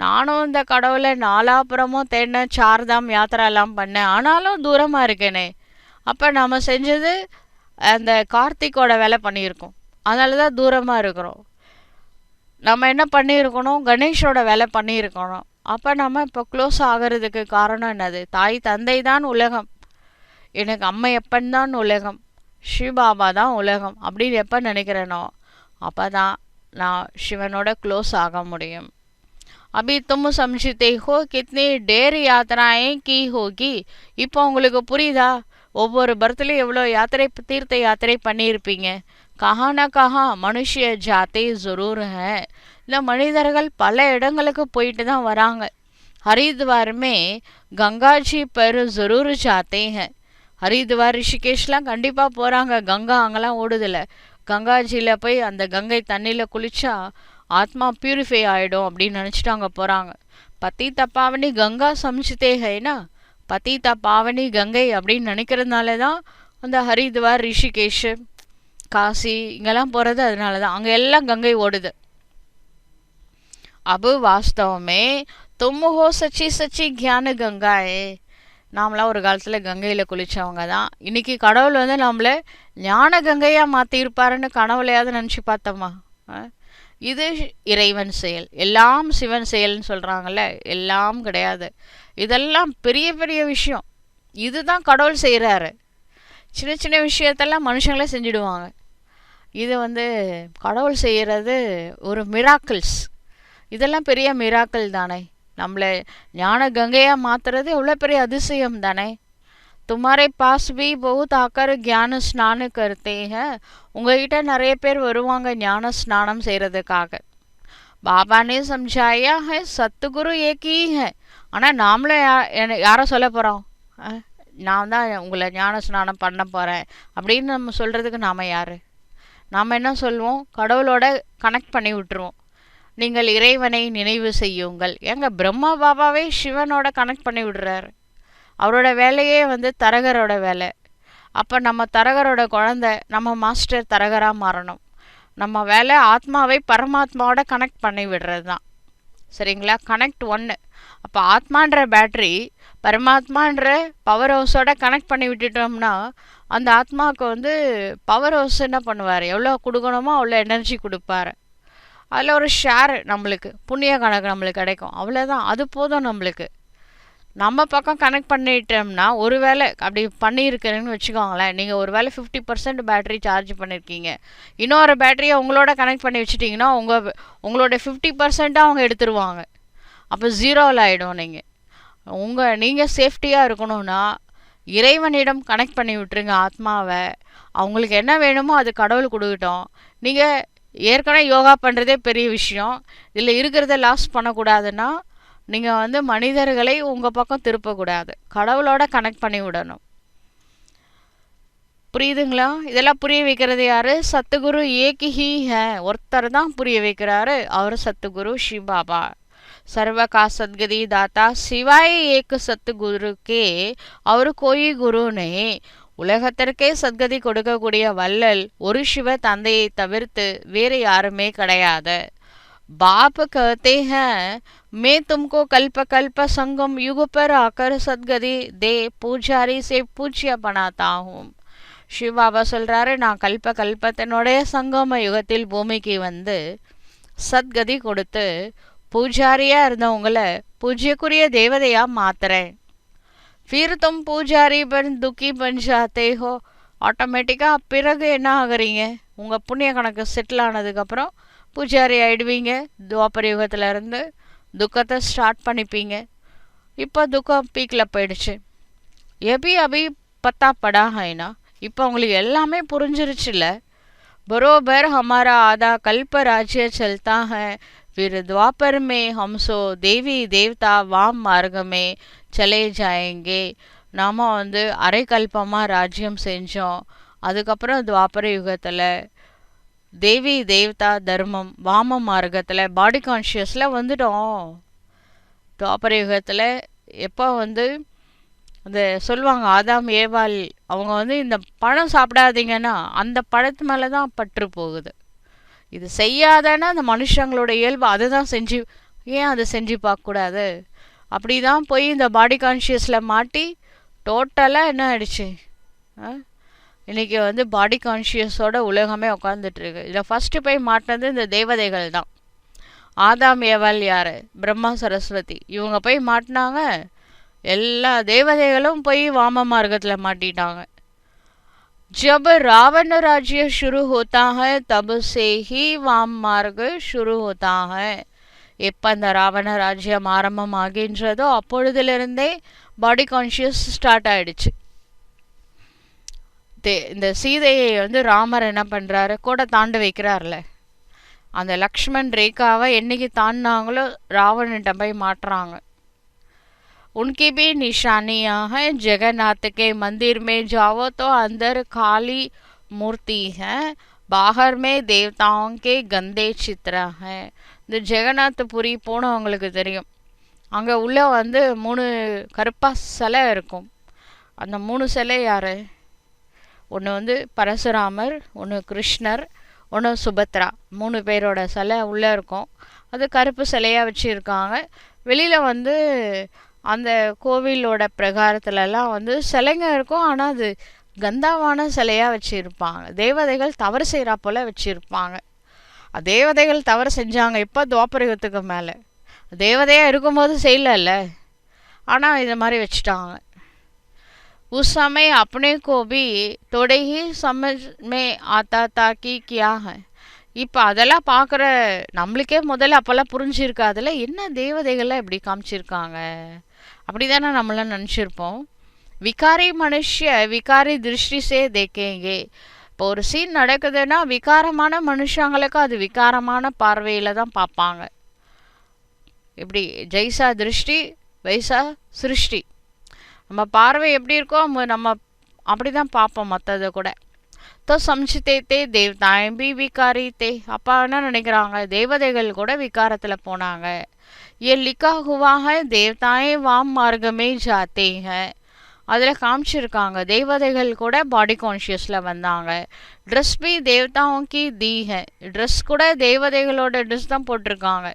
S1: நானும் இந்த கடவுளை நாலாப்புறமும் தேடினேன், சார்தாம் யாத்திராலாம் பண்ணேன், ஆனாலும் தூரமாக இருக்கேனே. அப்போ நம்ம செஞ்சது அந்த கார்த்திக்கோட வேலை பண்ணியிருக்கோம், அதனால தான் தூரமாக இருக்கிறோம். நம்ம என்ன பண்ணியிருக்கணும், கணேஷோட வேலை பண்ணியிருக்கணும். அப்போ நம்ம இப்போ க்ளோஸ் ஆகிறதுக்கு காரணம் என்னது, தாய் தந்தை தான் உலகம், எனக்கு அம்மையப்பன் தான் உலகம், சிவபாபா தான் உலகம் அப்படின்னு எப்போ நினைக்கிறேனோ அப்போ தான் நான் சிவனோட க்ளோஸ் ஆக முடியும். अभी तुम समझते हो कितनी ढेर यात्राएं की होगी. இப்போ உங்களுக்கு புரியுதா, ஒவ்வொரு பர்த்லேயும் எவ்வளோ யாத்திரை தீர்த்த யாத்திரை பண்ணியிருப்பீங்க. கஹானா கஹா மனுஷிய ஜாத்தே ஜரூர் ஹே. இந்த மனிதர்கள் பல இடங்களுக்கு போயிட்டு தான் வராங்க. ஹரித்வாருமே கங்காஜி பர் ஜரூர் ஜாத்தே ஹே. ஹரித்வார் ரிஷிகேஷ்லாம் கண்டிப்பாக போகிறாங்க, கங்கா அங்கெல்லாம் ஓடுதில்ல. கங்காஜியில் போய் அந்த கங்கை தண்ணியில் குளிச்சா ஆத்மா பியூரிஃபை ஆகிடும் அப்படின்னு நினச்சிட்டு அங்கே போகிறாங்க. பத்தீத்த பாவனி கங்கா சமைச்சித்தே ஹைனா, பத்தீத்த பாவனி கங்கை அப்படின்னு நினைக்கிறதுனால தான் அந்த ஹரித்வார் ரிஷிகேஷ் காசி இங்கெல்லாம் போகிறது அதனால தான், அங்கே எல்லாம் கங்கை ஓடுது. अब वास्तव में तुम हो सच्ची सच्ची ज्ञान गंगाए. நாமளாம் ஒரு காலத்தில் கங்கையில் குளித்தவங்க தான். இன்றைக்கி கடவுள் நம்மளை ஞான கங்கையாக மாற்றிருப்பாருன்னு கனவுலையாவது நினச்சி பார்த்தோமா? இது இறைவன் செயல், எல்லாம் சிவன் செயல்னு சொல்கிறாங்கல்ல, எல்லாம் கிடையாது. இதெல்லாம் பெரிய பெரிய விஷயம், இதுதான் கடவுள் செய்கிறாரு. சின்ன சின்ன விஷயத்தெல்லாம் மனுஷங்களே செஞ்சுடுவாங்க. இது கடவுள் செய்கிறது ஒரு மிராக்கிள்ஸ். இதெல்லாம் பெரிய மிராக்கிள் தானே. நம்மளை ஞான கங்கையாக மாற்றுறது எவ்வளோ பெரிய அதிசயம் தானே. तुम्हारे पास भी बहुत आकर ज्ञान स्नान करते हैं. உங்ககிட்ட நிறைய பேர் வருவாங்க ஞான ஸ்நானம் செய்கிறதுக்காக. பாபா ने समझाया है சத்துகுரு एक ही है. ஆனால் நாமளே யாரை சொல்ல போகிறோம், நான் தான் உங்களை ஞான ஸ்நானம் பண்ண போகிறேன் அப்படின்னு நம்ம சொல்கிறதுக்கு நாம் யார்? நாம் என்ன சொல்லுவோம், கடவுளோட கனெக்ட் பண்ணி விட்டுருவோம். நீங்கள் இறைவனை நினைவு செய்யுங்கள். எங்க பிரம்மா பாபாவே சிவனோட கனெக்ட் பண்ணி விடுறாரு. அவரோட வேலையே தரகரோட வேலை. அப்போ நம்ம தரகரோட குழந்தை, நம்ம மாஸ்டர் தரகராக மாறணும். நம்ம வேலை ஆத்மாவை பரமாத்மாவோட கனெக்ட் பண்ணி விடுறது தான், சரிங்களா? கனெக்ட் ஒன்று. அப்போ ஆத்மான்ற பேட்ரி பரமாத்மான்ற பவர் ஹவுஸோட கனெக்ட் பண்ணி விட்டுட்டோம்னா அந்த ஆத்மாவுக்கு பவர் ஹவுஸ் என்ன பண்ணுவார், எவ்வளோ கொடுக்கணுமோ அவ்வளோ எனர்ஜி கொடுப்பார். அதில் ஒரு ஷேர் நம்மளுக்கு புண்ணிய கணக்கு நம்மளுக்கு கிடைக்கும், அவ்வளோதான். அது போதும் நம்மளுக்கு. நம்ம பக்கம் கனெக்ட் பண்ணிட்டோம்னா, ஒரு வேளை அப்படி பண்ணியிருக்கிறேன்னு வச்சுக்கோங்களேன், நீங்கள் ஒரு வேளை 50% பேட்ரி சார்ஜ் பண்ணியிருக்கீங்க, இன்னொரு பேட்டரியை உங்களோட கனெக்ட் பண்ணி வச்சுட்டிங்கன்னா உங்களோட 50% அவங்க எடுத்துருவாங்க. அப்போ ஜீரோவில் ஆகிடும். நீங்கள் சேஃப்டியாக இருக்கணும்னா இறைவனிடம் கனெக்ட் பண்ணி விட்டுருங்க ஆத்மாவை. அவங்களுக்கு என்ன வேணுமோ அது கடவுள் கொடுக்கட்டும். நீங்கள் ஏற்கனவே யோகா பண்ணுறதே பெரிய விஷயம், இதில் இருக்கிறத லாஸ் பண்ணக்கூடாதுன்னா நீங்கள் மனிதர்களை உங்கள் பக்கம் திருப்பக்கூடாது, கடவுளோட கனெக்ட் பண்ணி விடணும். புரியுதுங்களா? இதெல்லாம் புரிய வைக்கிறது யார்? சத்துகுரு ஏக் ஹி ஹே, ஒருத்தர் தான் புரிய வைக்கிறாரு, அவர் சத்துகுரு சிவபாபா. सर्व का सदगति दाता सिवाय एक सतगुरु के और कोई गुरु नहीं. உலகத்திற்கே சத்கதி கொடுக்கக்கூடிய வள்ளல் ஒரு சிவ தந்தையை தவிர்த்து வேறு யாருமே கிடையாது. बाप कहते हैं मैं तुमको कल्प कल्प संगम युग पर आकर सदगति दे पूजारी से पूज्य बनाता हूँ. சிவ பாபா சொல்றாரு, நான் கல்ப கல்பத்தினுடைய சங்கம யுகத்தில் பூமிக்கு வந்து சத்கதி கொடுத்து பூஜாரியா இருந்தவங்கள பூஜ்யக்குரிய தேவதையா மாத்துறேன். फिर तुम पूजारी बन दुखी बन जाते हो. ஆட்டோமேட்டிக்காக பிறகு என்ன ஆகுறீங்க, உங்கள் புண்ணிய கணக்கு செட்டில் ஆனதுக்கப்புறம் பூஜாரி ஆயிடுவீங்க. துவாபர யுகத்துல இருந்து துக்கத்தை ஸ்டார்ட் பண்ணிப்பீங்க. இப்போ துக்கம் பீக்கில் போயிடுச்சு. எபி அபி பத்தா படா ஹைனா, இப்போ உங்களுக்கு எல்லாமே புரிஞ்சிருச்சுல்ல. बरोबर हमारा आधा कल्प राज्य चलता है. फिर द्वापर में हम सो देवी देवता वाम मार्ग में चले जाएंगे. நாம் வந்து அரை கல்பமாக ராஜ்யம் செஞ்சோம். அதுக்கப்புறம் துவாபர யுகத்தில் தேவி தேவதா தர்மம் வாம மார்க்கத்தில் பாடி கான்ஷியஸில் வந்துட்டோம். துவாபர யுகத்தில் எப்போ வந்து அந்த சொல்லுவாங்க ஆதாம் ஏவாள் அவங்க வந்து இந்த பழம் சாப்பிடாதீங்கன்னா அந்த பழத்து மேலே தான் பற்று போகுது. இது செய்யாதன்னா அந்த மனுஷங்களோட இயல்பு அதுதான் செஞ்சு, ஏன் அதை செஞ்சு பார்க்கக்கூடாது? அப்படி தான் போய் இந்த பாடி கான்ஷியஸில் மாட்டி டோட்டலாக என்ன ஆயிடுச்சு. இன்றைக்கி வந்து பாடி கான்ஷியஸோட உலகமே உட்காந்துட்ருக்கு. இதில் ஃபஸ்ட்டு போய் மாட்டினது இந்த தேவதைகள் தான். ஆதாம் ஏவாள் யார்? பிரம்மா சரஸ்வதி. இவங்க போய் மாட்டினாங்க. எல்லா தேவதைகளும் போய் வாம மார்க்கத்தில் மாட்டிட்டாங்க. जब रावण राज्य शुरू होता है तब से ही वाम मार्ग शुरू होता है. எப்போ அந்த ராவண ராஜ்யம் ஆரம்பம் ஆகின்றதோ அப்பொழுதிலிருந்தே பாடி கான்ஷியஸ் ஸ்டார்ட் ஆயிடுச்சு. இந்த சீதையை வந்து ராமர் என்ன பண்ணுறாரு, கூட தாண்ட வைக்கிறார்ல. அந்த லக்ஷ்மண் ரேகாவை என்னைக்கு தாண்டினாங்களோ ராவணன்ட்ட போய் மாட்டுறாங்க. उनकी भी निशानियां हैं. जगन्नाथ के मंदिर में जाओ तो अंदर काली मूर्ति है, बाहर में देवताओं के गंदे चित्र हैं. இந்த ஜெகநாத்புரி போனவங்களுக்கு தெரியும். அங்கே உள்ளே வந்து 3 கருப்பா சிலை இருக்கும். அந்த 3 சிலை யார்? ஒன்று வந்து பரசுராமர், ஒன்று கிருஷ்ணர், ஒன்று சுபத்ரா. 3 பேரோட சிலை உள்ளே இருக்கும். அது கருப்பு சிலையாக வச்சுருக்காங்க. வெளியில் வந்து அந்த கோவிலோட பிரகாரத்துலலாம் வந்து சிலைங்க இருக்கும். ஆனால் அது கந்தாவான சிலையாக வச்சுருப்பாங்க. தேவதைகள் தவறு செய்கிறா போல் வச்சுருப்பாங்க. தேவதைகள் தவறு செஞ்சாங்க இப்போ துவாபரயுகத்துக்கு மேலே. தேவதையாக இருக்கும்போது செய்யல, ஆனால் இது மாதிரி வச்சுட்டாங்க. उस समय अपने को भी थोड़े ही समझ में आता था कि क्या है. இப்போ அதெல்லாம் பார்க்குற நம்மளுக்கே முதல்ல அப்போல்லாம் புரிஞ்சிருக்கா. அதில் என்ன தேவதைகள்லாம் எப்படி காமிச்சிருக்காங்க அப்படி தானே நம்மளாம் நினச்சிருப்போம். விகாரி மனுஷ விகாரி திருஷ்டி சே தேக்கேங்கே. இப்போ ஒரு சீன் நடக்குதுன்னா விகாரமான மனுஷங்களுக்கு அது விகாரமான பார்வையில் தான் பார்ப்பாங்க. இப்படி ஜெய்சா திருஷ்டி வைசா சிருஷ்டி. நம்ம பார்வை எப்படி இருக்கோ நம்ம அப்படி தான் பார்ப்போம் மற்றதை கூட. तो समझते थे देवताएं भी विकारी थे. அப்பா என்ன நினைக்கிறாங்க, தேவதைகள் கூட விகாரத்தில் போனாங்க. ये लिखा हुआ है देवताएं वाम मार्ग में जाते हैं. அதில் காமிச்சிருக்காங்க தேவதைகள் கூட பாடி கான்ஷியஸில் வந்தாங்க. ட்ரெஸ் भी देवताओं की दी है. ட்ரெஸ் கூட தேவதைகளோட ட்ரெஸ் தான் போட்டிருக்காங்க.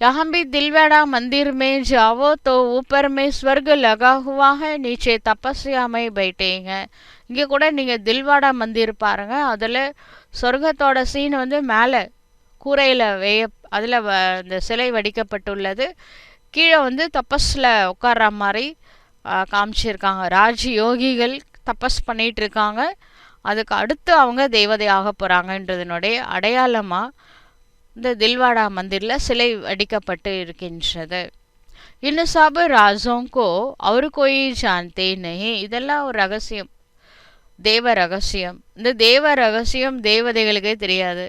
S1: यहाँ भी दिलवाड़ा मंदिर में जाओ तो ऊपर में स्वर्ग लगा हुआ है, नीचे तपस्या में बैठे हैं. இங்கே கூட நீங்கள் தில்வாடா மந்திர் பாருங்கள். அதில் சொர்க்கத்தோட சீன் வந்து மேலே கூரையில் அதில் இந்த சிலை வடிக்கப்பட்டுள்ளது. கீழே வந்து தபஸில் உட்கார்ற மாதிரி காமிச்சிருக்காங்க. ராஜ் யோகிகள் தபஸ் பண்ணிகிட்டு இருக்காங்க. அதுக்கு அடுத்து அவங்க தேவதையாக போகிறாங்கன்றதுனுடைய அடையாளமாக இந்த தில்வாடா மந்திரில் சிலை வடிக்கப்பட்டு இருக்கின்றது. इन सब राजों को और कोई जानते नहीं. இதெல்லாம் ஒரு ரகசியம், தேவ ரகசியம். இந்த தேவ ரகசியம் தேவதைகளுக்கே தெரியாது,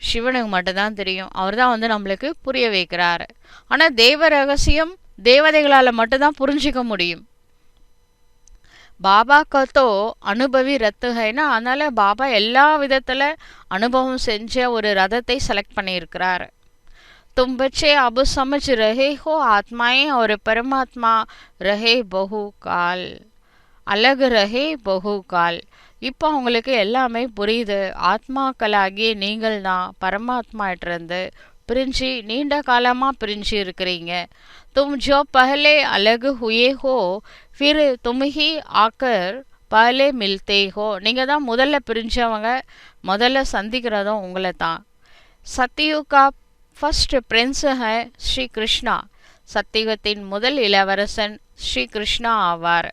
S1: சிவனுக்கு மட்டும்தான் தெரியும். அவர் தான் வந்து நம்மளுக்கு புரிய வைக்கிறாரு. ஆனால் தேவ ரகசியம் தேவதைகளால் மட்டும்தான் புரிஞ்சிக்க முடியும். பாபா கத்தோ அனுபவி ரத்து ஹைனா. அதனால் பாபா எல்லா விதத்தில் அனுபவம் செஞ்ச ஒரு ரதத்தை செலக்ட் பண்ணியிருக்கிறாரு. तुम बच्चे अब समझ रहे हो आत्माएं और परमात्मा रहे बहु काल. அலகு ரஹே பகுகால். இப்போ அவங்களுக்கு எல்லாமே புரியுது. ஆத்மாக்களாகி நீங்கள் தான் பரமாத்மாட்டிருந்து பிரிஞ்சு நீண்ட காலமா பிரிஞ்சு இருக்கிறீங்க. तुम जो पहले अलग हुए हो फिर तुम ही आकर पहले मिलते हो. நீங்க தான் முதல்ல பிரிஞ்சவங்க, முதல்ல சந்திக்கிறதும் உங்களை தான். சத்தியுக का फर्स्ट प्रिंस है श्री कृष्णा. சத்தியுகத்தின் முதல் இளவரசன் ஸ்ரீ கிருஷ்ணா ஆவார்.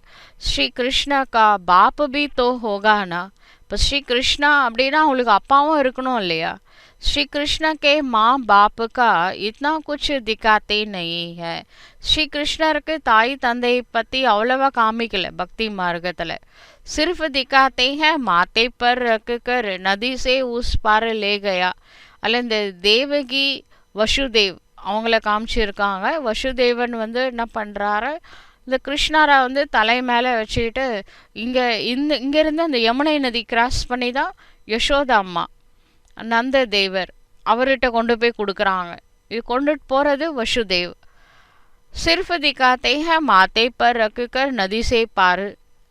S1: ஸ்ரீ கிருஷ்ணா கா பாப் பி தோ ஹோகானா. இப்போ ஸ்ரீ கிருஷ்ணா அப்படின்னா அவங்களுக்கு அப்பாவும் இருக்கணும் இல்லையா? श्री कृष्ण के माँ बाप का इतना कुछ दिखाते नहीं है. ஸ்ரீ கிருஷ்ணருக்கு தாய் தந்தை பற்றி அவ்வளவா காமிக்கல பக்தி மார்க்கத்தில். सिर्फ दिखाते हैं माथे पर रख कर नदी से उस पार ले गया. அல்ல இந்த தேவகி வசுதேவ் அவங்கள காமிச்சிருக்காங்க. வசுதேவன் வந்து என்ன பண்ணுறாரு, இந்த கிருஷ்ணரை வந்து தலை மேலே வச்சுக்கிட்டு இங்கேருந்து அந்த யமுனை நதி கிராஸ் பண்ணி தான் யசோதா அம்மா நந்த தேவர் அவர்கிட்ட கொண்டு போய் கொடுக்குறாங்க. இது கொண்டுட்டு போகிறது வசுதேவ். सिर्फ दिखाते हैं माथे पर रख कर नदी से पार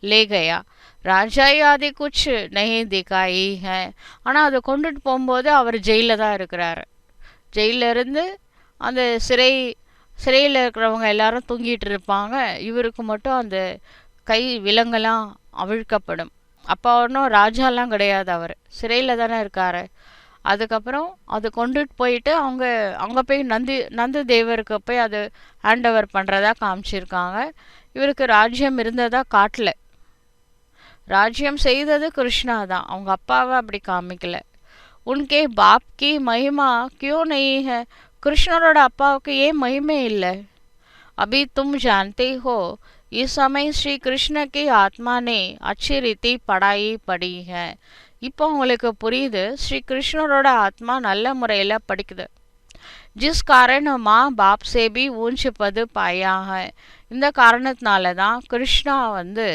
S1: ले गया. ராஜாய் ஆதி குச் நஹி திகாயி ஹை. ஆனால் அதை கொண்டுட்டு போகும்போது அவர் ஜெயிலில் தான் இருக்கிறாரு. ஜெயிலில் இருந்து அந்த சிறையில் இருக்கிறவங்க எல்லாரும் தூங்கிட்டு இருப்பாங்க. இவருக்கு மட்டும் அந்த கை விலங்கெல்லாம் அவிழ்க்கப்படும். அப்போ ஒன்றும் ராஜாலாம் கிடையாது, அவர் சிறையில் தானே இருக்கார். அதுக்கப்புறம் அது கொண்டுட்டு போயிட்டு அங்கே போய் நந்த தேவருக்கு போய் அது ஹேண்ட் ஓவர் பண்ணுறதா காமிச்சிருக்காங்க. இவருக்கு ராஜ்யம் இருந்ததா காட்டல. ராஜ்யம் செய்தது கிருஷ்ணா தான், அவங்க அப்பாவை அப்படி காமிக்கல. உன்கே பாப் கி மகிமா கியோ நஹி ஹை. கிருஷ்ணரோட அப்பாவுக்கு ஏன் மகிமை இல்லை? अभी तुम जानते हो इस समय श्री कृष्ण की आत्मा ने अच्छी रीति पढ़ाई पढ़ी है. இப்போ உங்களுக்கு புரியுது, ஸ்ரீ கிருஷ்ணரோட ஆத்மா நல்ல முறையில் படிக்குது. ஜிஸ் காரண மா பாப் சே பி ஊஞ்ச் பது பாயா ஹை. இந்த காரணத்தினால தான் கிருஷ்ணா வந்து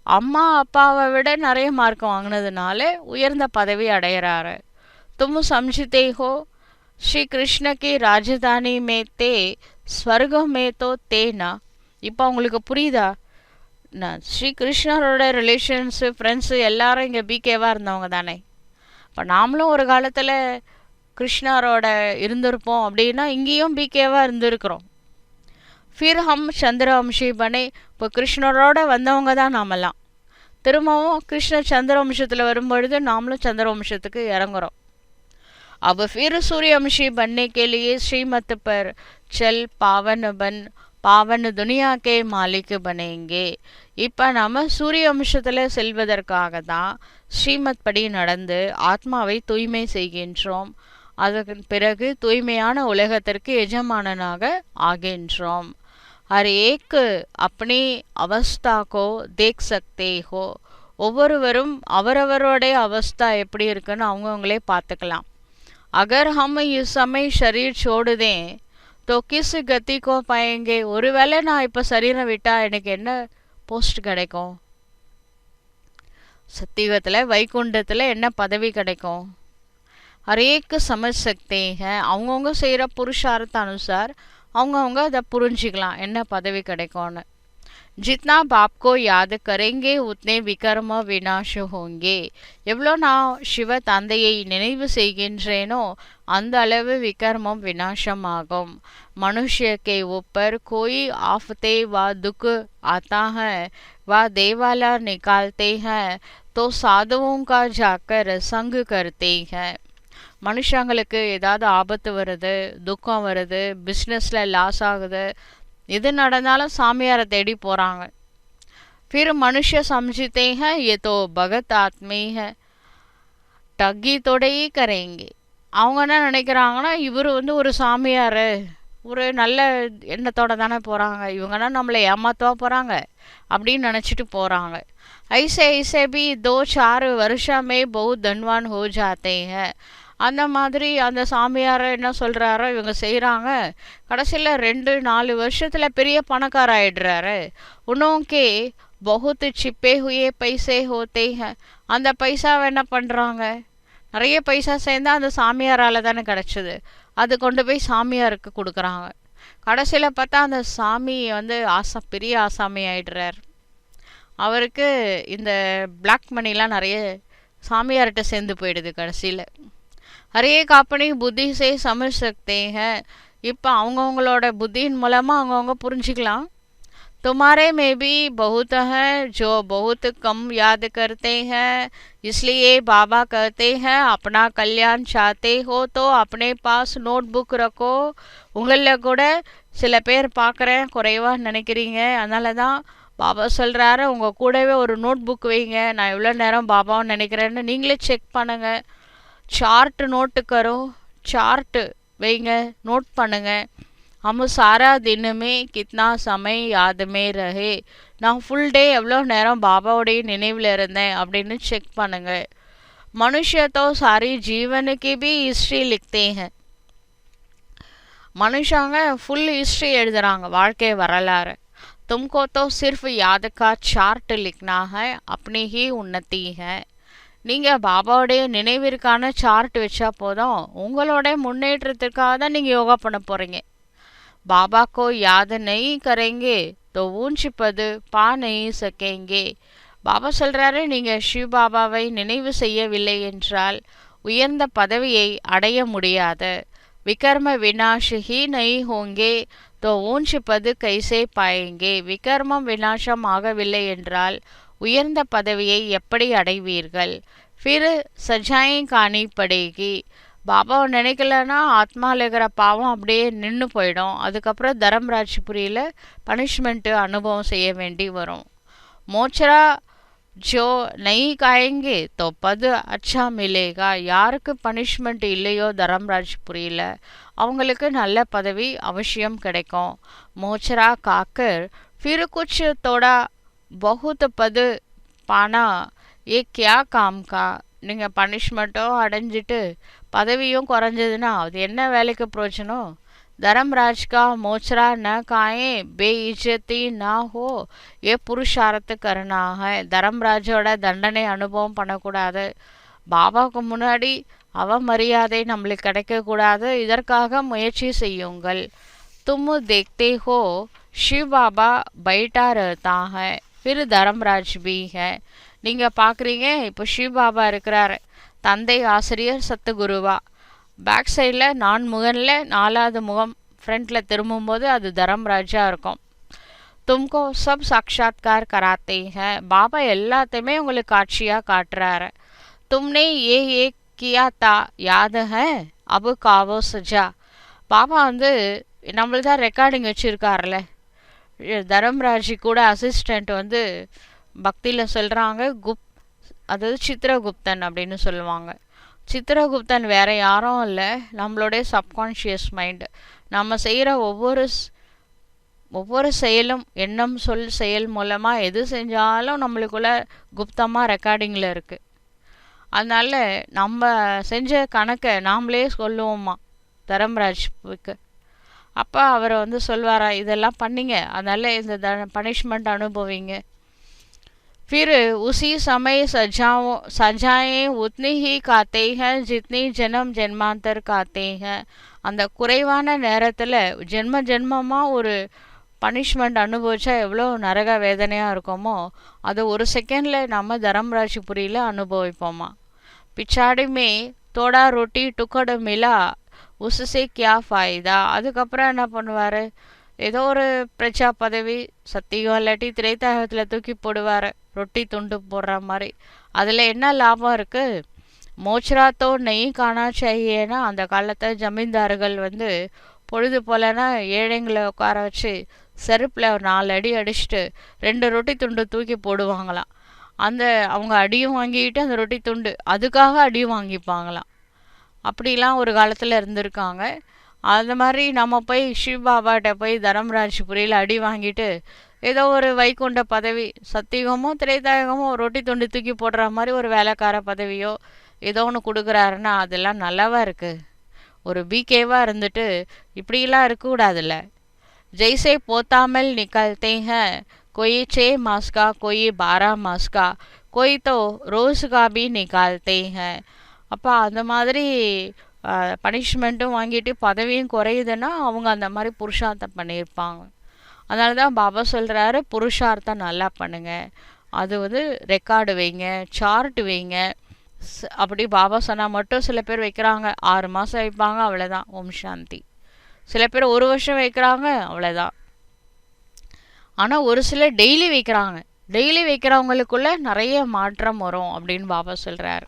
S1: அம்மா அப்பாவை விட நிறைய மார்க் வாங்கினதுனால உயர்ந்த பதவி அடைகிறாரு. தும் சம்ஜிதே ஹோ ஸ்ரீ கிருஷ்ண கி ராஜதானி மே தே ஸ்வர்கம் மே தோ தேனா. இப்போ உங்களுக்கு புரியுதா? ஸ்ரீ கிருஷ்ணரோட ரிலேஷன்ஸு ஃப்ரெண்ட்ஸு எல்லாரும் இங்கே பிகேவாக இருந்தவங்க தானே. இப்போ நாமளும் ஒரு காலத்தில் கிருஷ்ணரோட இருந்திருப்போம் அப்படின்னா இங்கேயும் பிகேவாக இருந்திருக்கிறோம். ஃபிர் ஹம் சந்திரவம்சி பனே. இப்போ கிருஷ்ணரோட வந்தவங்க தான் நாமெல்லாம். திரும்பவும் கிருஷ்ண சந்திரவம்சத்தில் வரும்பொழுது நாமளும் சந்திரவம்சத்துக்கு இறங்குறோம். अब फिर सूर्यवंशी बनने के लिए श्रीमत पर चल पावन दुनिया के मालिक बनेंगे. இப்போ நம்ம சூரிய வம்சத்தில் செல்வதற்காக தான் ஸ்ரீமத் படி நடந்து ஆத்மாவை தூய்மை செய்கின்றோம். அதற்கு பிறகு தூய்மையான உலகத்திற்கு எஜமானனாக ஆகின்றோம். हर एक अपनी अवस्था को देख सकते हो. ஒவ்வொருவரும் அவரவருடைய அவஸ்தா எப்படி இருக்குன்னு அவங்கவுங்களே பார்த்துக்கலாம். अगर हम इस समय शरीर छोड़ दें तो किस गति को पाएंगे. ஒருவேளை நான் இப்போ சரீரம் விட்டால் எனக்கு என்ன போஸ்ட் கிடைக்கும்? சத்தியுகத்தில் வைகுண்டத்தில் என்ன பதவி கிடைக்கும்? ஹரேக்கு சமஜ் சக்தி அவங்கவுங்க செய்கிற புருஷார்த்த அனுசார் அவங்கவுங்க அதை புரிஞ்சிக்கலாம் என்ன பதவி கிடைக்கும்னு. जितना बाप को याद करेंगे उतने विकर्म विनाश होंगे. எவ்வளோ நான் சிவ தந்தையை நினைவு செய்கின்றேனோ அந்த அளவு விகர்மம் விநாசமாகும். मनुष्य के ऊपर कोई आफते व दुख आता है व देवाला निकालते हैं तो साधुओं का जाकर संग करते हैं. மனுஷங்களுக்கு ஏதாவது ஆபத்து வருது, துக்கம் வருது, பிஸ்னஸில் லாஸ் ஆகுது, எது நடந்தாலும் சாமியாரை தேடி போகிறாங்க. फिर मनुष्य समझते हैं ये तो भगत आदमी है ठगी तोड़े ही करेंगे. அவங்க என்ன நினைக்கிறாங்கன்னா இவர் வந்து ஒரு சாமியார், ஒரு நல்ல எண்ணத்தோடு தானே போகிறாங்க, இவங்கன்னா நம்மளை ஏமாத்தவா போகிறாங்க அப்படின்னு நினச்சிட்டு போகிறாங்க. ஐசே ஐசே பி 2-4 வருஷமே बहुत धनवान हो जाते हैं. அந்த மாதிரி அந்த சாமியாரை என்ன சொல்கிறாரோ இவங்க செய்கிறாங்க. கடைசியில் 2-4 வருஷத்தில் பெரிய பணக்கார ஆயிடுறாரு. உன்னோக்கே बहुत छिपे हुए पैसे होते हैं. அந்த பைசாவை என்ன பண்ணுறாங்க, நிறைய பைசா சேர்ந்தா அந்த சாமியாரால் தானே கிடச்சிது, அது கொண்டு போய் சாமியாருக்கு கொடுக்குறாங்க. கடைசியில் பார்த்தா அந்த சாமி வந்து பெரிய ஆசாமி ஆயிடுறார். அவருக்கு இந்த பிளாக் மணிலாம் நிறைய சாமியார்கிட்ட சேர்ந்து போயிடுது கடைசியில். ஹரே காப்பனி புத்தி சே சமஜ் சக்தே ஹை. இப்போ அவங்கவுங்களோட புத்தியின் மூலமாக அவங்கவுங்க புரிஞ்சுக்கலாம். तुम्हारे में भी बहुत है जो बहुत कम याद करते हैं, इसलिए बाबा कहते हैं अपना कल्याण चाहते हो तो अपने पास நோட்புக் रखो. உங்களில் கூட சில பேர் பார்க்குறேன் குறைவாக நினைக்கிறீங்க, அதனால தான் பாபா சொல்கிறாரு உங்கள் கூடவே ஒரு நோட் புக் வைங்க. நான் எவ்வளோ நேரம் பாபாவை நினைக்கிறேன்னு நீங்களே செக் பண்ணுங்கள். சார்ட் நோட்டு கரோ, சார்ட்டு வைங்க, நோட் பண்ணுங்கள். हम सारा दिन में कितना समय याद में रहे. நான் ஃபுல் டே எவ்வளோ நேரம் பாபாவுடைய நினைவில் இருந்தேன் அப்படின்னு செக் பண்ணுங்க. मनुष्य तो सारी जीवन की भी हिस्ट्री लिखते हैं. மனுஷாங்க ஃபுல் ஹிஸ்ட்ரி எழுதுறாங்க, வாழ்க்கை வரலாறு. तुमको तो सिर्फ याद का चार्ट लिखना है, अपनी ही उन्नति है. நீங்கள் பாபாவுடைய நினைவிற்கான சார்ட் வச்சா போதும், உங்களோட முன்னேற்றத்திற்காக தான் நீங்கள் யோகா பண்ண போகிறீங்க. बाबा को याद नहीं करेंगे तो ऊंच पद पा नहीं सकेंगे. பாபா சொல்கிறாரு நீங்கள் சிவ பாபாவை நினைவு செய்யவில்லை என்றால் உயர்ந்த பதவியை அடைய முடியாது. விகர்ம விநாஷ் ஹி நஹி ஹோங்கே तो ऊंच पद कैसे पाएंगे. விகர்மம் விநாசம் ஆகவில்லை என்றால் உயர்ந்த பதவியை எப்படி அடைவீர்கள். फिर सजाएं खानी पड़ेगी. பாபாவை நினைக்கலன்னா ஆத்மாவில் இருக்கிற பாவம் அப்படியே நின்று போயிடும். அதுக்கப்புறம் தரம்ராஜ்புரியில் பனிஷ்மெண்ட்டு அனுபவம் செய்ய வேண்டி வரும். மோச்சரா ஜோ நஹி காயேங்கே தோ பது அச்சா மிலேகா. யாருக்கு பனிஷ்மெண்ட் இல்லையோ தரம்ராஜ்புரியில் அவங்களுக்கு நல்ல பதவி அவசியம் கிடைக்கும். மோச்சரா காக்கர் ஃபிர் குச் தோடா பகுத் பது பானா ஏ கியா காம் கா. நீங்கள் பனிஷ்மெண்ட்டோ அடைஞ்சிட்டு பதவியும் குறைஞ்சதுன்னா அது என்ன வேலைக்கு பிரயோஜனம். धर्मराज का मोचरा न खाएं, बेइज्जती ना हो, ये पुरुषार्थ करना है. தர்மராஜோட தண்டனை அனுபவம் பண்ணக்கூடாது. பாபாவுக்கு முன்னாடி அவமரியாதை நம்மளுக்கு கிடைக்கக்கூடாது. இதற்காக முயற்சி செய்யுங்கள். तुम देखते हो शिव बाबा बैठा रहता है, फिर धर्मराज भी है. நீங்கள் பார்க்குறீங்க இப்போ சிவ பாபா இருக்கிறாரு, தந்தை ஆசிரியர் சத்துகுருவா. பேக் சைடில் 4 முகனில் 4வது முகம் ஃப்ரண்ட்டில் திரும்பும்போது அது தர்மராஜா இருக்கும். तुमको सब साक्षात्कार कराते हैं. பாபா எல்லாத்தையுமே உங்களுக்கு காட்சியாக காட்டுறாரு. तुमने ये किया था याद है, अब कावो सजा. பாபா வந்து நம்மளுக்கு தான் ரெக்கார்டிங் வச்சுருக்காருல. தர்மராஜி கூட அசிஸ்டண்ட் வந்து பக்தியில் சொல்கிறாங்க அதாவது சித்திரகுப்தன் அப்படின்னு சொல்லுவாங்க. சித்திரகுப்தன் வேறு யாரும் இல்லை, நம்மளுடைய சப்கான்ஷியஸ் மைண்டு. நம்ம செய்கிற ஒவ்வொரு செயலும் எண்ணம் சொல் செயல் மூலமாக எது செஞ்சாலும் நம்மளுக்குள்ள குப்தமாக ரெக்கார்டிங்கில் இருக்குது. அதனால் நம்ம செஞ்ச கணக்கை நாமளே சொல்லுவோமா தர்மராஜுக்கு. அப்போ அவர் வந்து சொல்வாரா இதெல்லாம் பண்ணிங்க, அதனால் இந்த பனிஷ்மெண்ட் அனுபவிங்க. फिर उसी समय सजाएं उतनी ही खाते हैं जितनी जन्म जन्मांतर खाते हैं. அந்த குறைவான நேரத்தில் ஜென்ம ஜென்மமாக ஒரு பனிஷ்மெண்ட் அனுபவிச்சா எவ்வளோ நரக வேதனையாக இருக்குமோ அது ஒரு செகண்டில் நம்ம தர்மராஜ்புரியில் அனுபவிப்போமா. பிச்சாடி மே தோடா ரொட்டி டுக்கடு மிலா உசுசே கியா ஃபாய்தா. அதுக்கப்புறம் என்ன பண்ணுவார், ஏதோ ஒரு பிரஜா பதவி சத்தியம் இல்லாட்டி திரைத்தாகத்தில் தூக்கி போடுவார், ரொட்டி துண்டு போடுற மாதிரி. அதில் என்ன லாபம் இருக்குது. மோச்சரா தோ நெய் காணா செய்யேன்னா அந்த காலத்தில் ஜமீன்தார்கள் வந்து பொழுது போலனா ஏழைங்களை உட்கார வச்சு செருப்பில் 4 அடி அடிச்சுட்டு 2 ரொட்டி துண்டு தூக்கி போடுவாங்களாம். அந்த அவங்க அடியும் வாங்கிக்கிட்டு அந்த ரொட்டி துண்டு அதுக்காக அடியும் வாங்கிப்பாங்களாம். அப்படிலாம் ஒரு காலத்தில் இருந்திருக்காங்க. அந்த மாதிரி நம்ம போய் சிவ பாபாட்ட போய் தர்மராஜ்புரியில் அடி வாங்கிட்டு ஏதோ ஒரு வைகுண்ட பதவி சத்தியகமோ திரைதாயகமோ ரொட்டி துண்டு தூக்கி போடுற மாதிரி ஒரு வேலைக்கார பதவியோ ஏதோ ஒன்று கொடுக்குறாருன்னா அதெல்லாம் நல்லாவா இருக்குது. ஒரு பிகேவாக இருந்துட்டு இப்படிலாம் இருக்கக்கூடாதுல்ல. ஜெய்சே போத்தாமல் நிக்கல்தே हैं, कोई 6 मास का, कोई 12 मास का, कोई तो रोज़ का भी निकालते हैं. அப்போ அந்த மாதிரி பனிஷ்மெண்ட்டும் வாங்கிட்டு பதவியும் குறையுதுன்னா அவங்க அந்த மாதிரி புருஷார்த்தம் பண்ணியிருப்பாங்க. அதனால தான் பாபா சொல்கிறாரு புருஷார்த்தம் நல்லா பண்ணுங்க. அது வந்து ரெக்கார்டு வைங்க, சார்ட் வைங்க. அப்படி பாபா சொன்னால் மட்டும் சில பேர் வைக்கிறாங்க, 6 மாதம் வைப்பாங்க, அவ்வளோதான், ஓம் சாந்தி. சில பேர் 1 வருஷம் வைக்கிறாங்க, அவ்வளோதான். ஆனால் ஒரு சிலர் டெய்லி வைக்கிறாங்க. டெய்லி வைக்கிறவங்களுக்குள்ள நிறைய மாற்றம் வரும் அப்படின்னு பாபா சொல்கிறார்.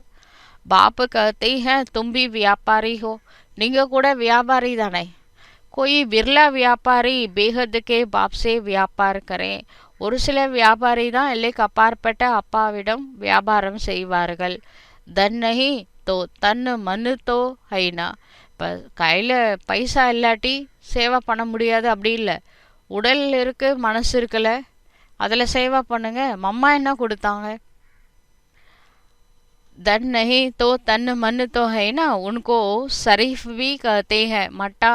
S1: பாப்பு कहते हैं तुम भी व्यापारी हो, நீங்கள் கூட வியாபாரி தானே. कोई बिरला व्यापारी बेहद के बाप से व्यापार करें. ஒரு சில வியாபாரி தான் எல்லைக்கு அப்பாற்பட்ட அப்பாவிடம் வியாபாரம் செய்வார்கள். தன் நஹி தோ தன் மனு தோ ஹைனா. இப்போ கையில் பைசா இல்லாட்டி சேவை பண்ண முடியாது அப்படி இல்லை. உடல் இருக்கு, மனசு இருக்குல்ல, அதில் சேவை பண்ணுங்க. மம்மா என்ன கொடுத்தாங்க? धन नहीं तो तन मन तो है ना, उनको शरीफ भी कहते हैं. मट्टा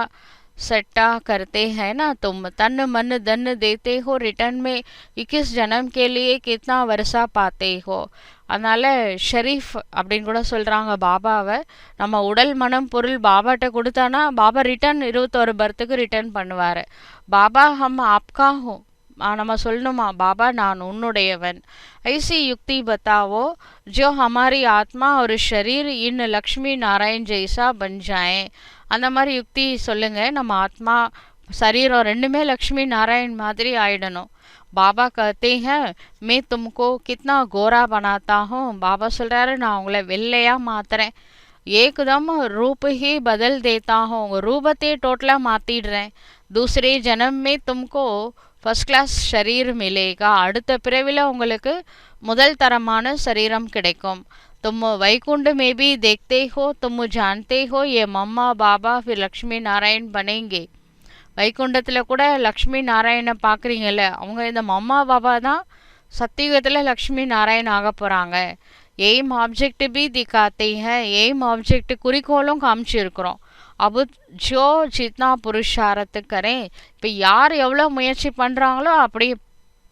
S1: सट्टा करते हैं ना तुम, तन मन धन देते हो, रिटर्न में 21 जन्म के लिए कितना वर्षा पाते हो. அதனால் ஷரீஃப் அப்படின்னு கூட சொல்கிறாங்க பாபாவை. நம்ம உடல் மனம் பொருள் பாபாட்ட கொடுத்தானா பாபா ரிட்டர்ன் 21 பர்த்துக்கு ரிட்டர்ன் பண்ணுவார். பாபா ஹம் ஆப்கா ஹோ, நம்ம சொல்லணுமா, பாபா நான் உன்னுடையவன். ऐसी युक्ति बताओ जो हमारी आत्मा और शरीर इन लक्ष्मी नारायण जैसा बन जाए. அந்த மாதிரி யுக்தி சொல்லுங்க, நம்ம ஆத்மா சரீரம் ரெண்டுமே லக்ஷ்மி நாராயண் மாதிரி ஆயிடணும். பாபா कहते हैं मैं तुमको कितना गोरा बनाता हूँ. பாபா சொல்கிறாரு, நான் உங்களை வெள்ளையாக மாத்துறேன். ஏகதம் ரூப் ही बदल देता हूँ, உங்கள் ரூபத்தையே டோட்டலாக மாற்றிடுறேன். दूसरे जन्म में तुमको ஃபர்ஸ்ட் கிளாஸ் ஷரீர் மிலேகா, அடுத்த பிறவில உங்களுக்கு முதல் தரமான சரீரம் கிடைக்கும். तुम वैकुंठ में भी देखते हो, तुम जानते हो ये मम्मा बाबा फिर लक्ष्मी नारायण बनेंगे. வைகுண்டத்தில் கூட லக்ஷ்மி நாராயணை பார்க்குறீங்கல்ல, அவங்க இந்த மம்மா பாபா தான் சத்தியுகத்தில் லக்ஷ்மி நாராயண் ஆக போகிறாங்க. எய்ம் ஆப்ஜெக்ட் பி திக்காத்தே हैं, எய்ம் ஆப்ஜெக்ட் குறிக்கோளும் காமிச்சிருக்கிறோம். अब जो जितना पुरुषार्थ करें, இப்போ யார் எவ்வளோ முயற்சி பண்ணுறாங்களோ அப்படி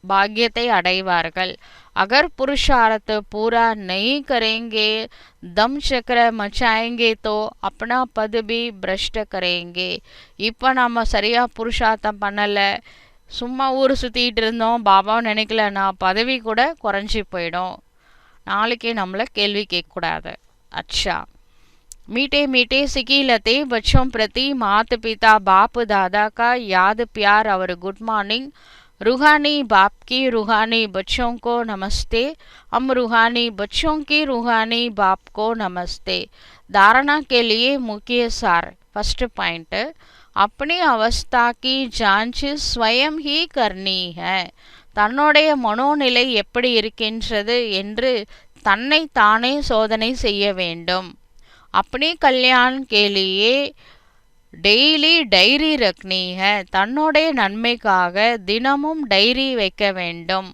S1: பாக்கியத்தை அடைவார்கள். अगर पुरुषार्थ पूरा नहीं करेंगे, दम चक्र मचाएंगे तो अपना पद भी भ्रष्ट करेंगे. இப்போ நம்ம சரியாக புருஷார்த்தம் பண்ணலை, சும்மா ஊர் சுற்றிட்டு இருந்தோம், பாபாவை நினைக்கலன்னா பதவி கூட குறைஞ்சி போயிடும். நாளைக்கே நம்மளை கேள்வி கேட்கக்கூடாது. अच्छा, मीठे मीठे सिकीलते बच्चों प्रति माता पिता बाप दादा का याद प्यार और गुड मॉर्निंग. रूहानी बाप की रूहानी बच्चों को नमस्ते. हम रूहानी बच्चों की रूहानी बाप को नमस्ते. धारणा के लिए मुख्य सार. फर्स्ट पॉइंट, अपनी अवस्था की जांच स्वयं ही करनी है. தன்னுடைய மனோநிலை எப்படி இருக்கின்றது என்று தன்னை தானே சோதனை செய்ய வேண்டும். अपने कल्याण के लिए डेली டைரி रखनी है. தன்னுடைய நன்மைக்காக தினமும் டைரி வைக்க வேண்டும்.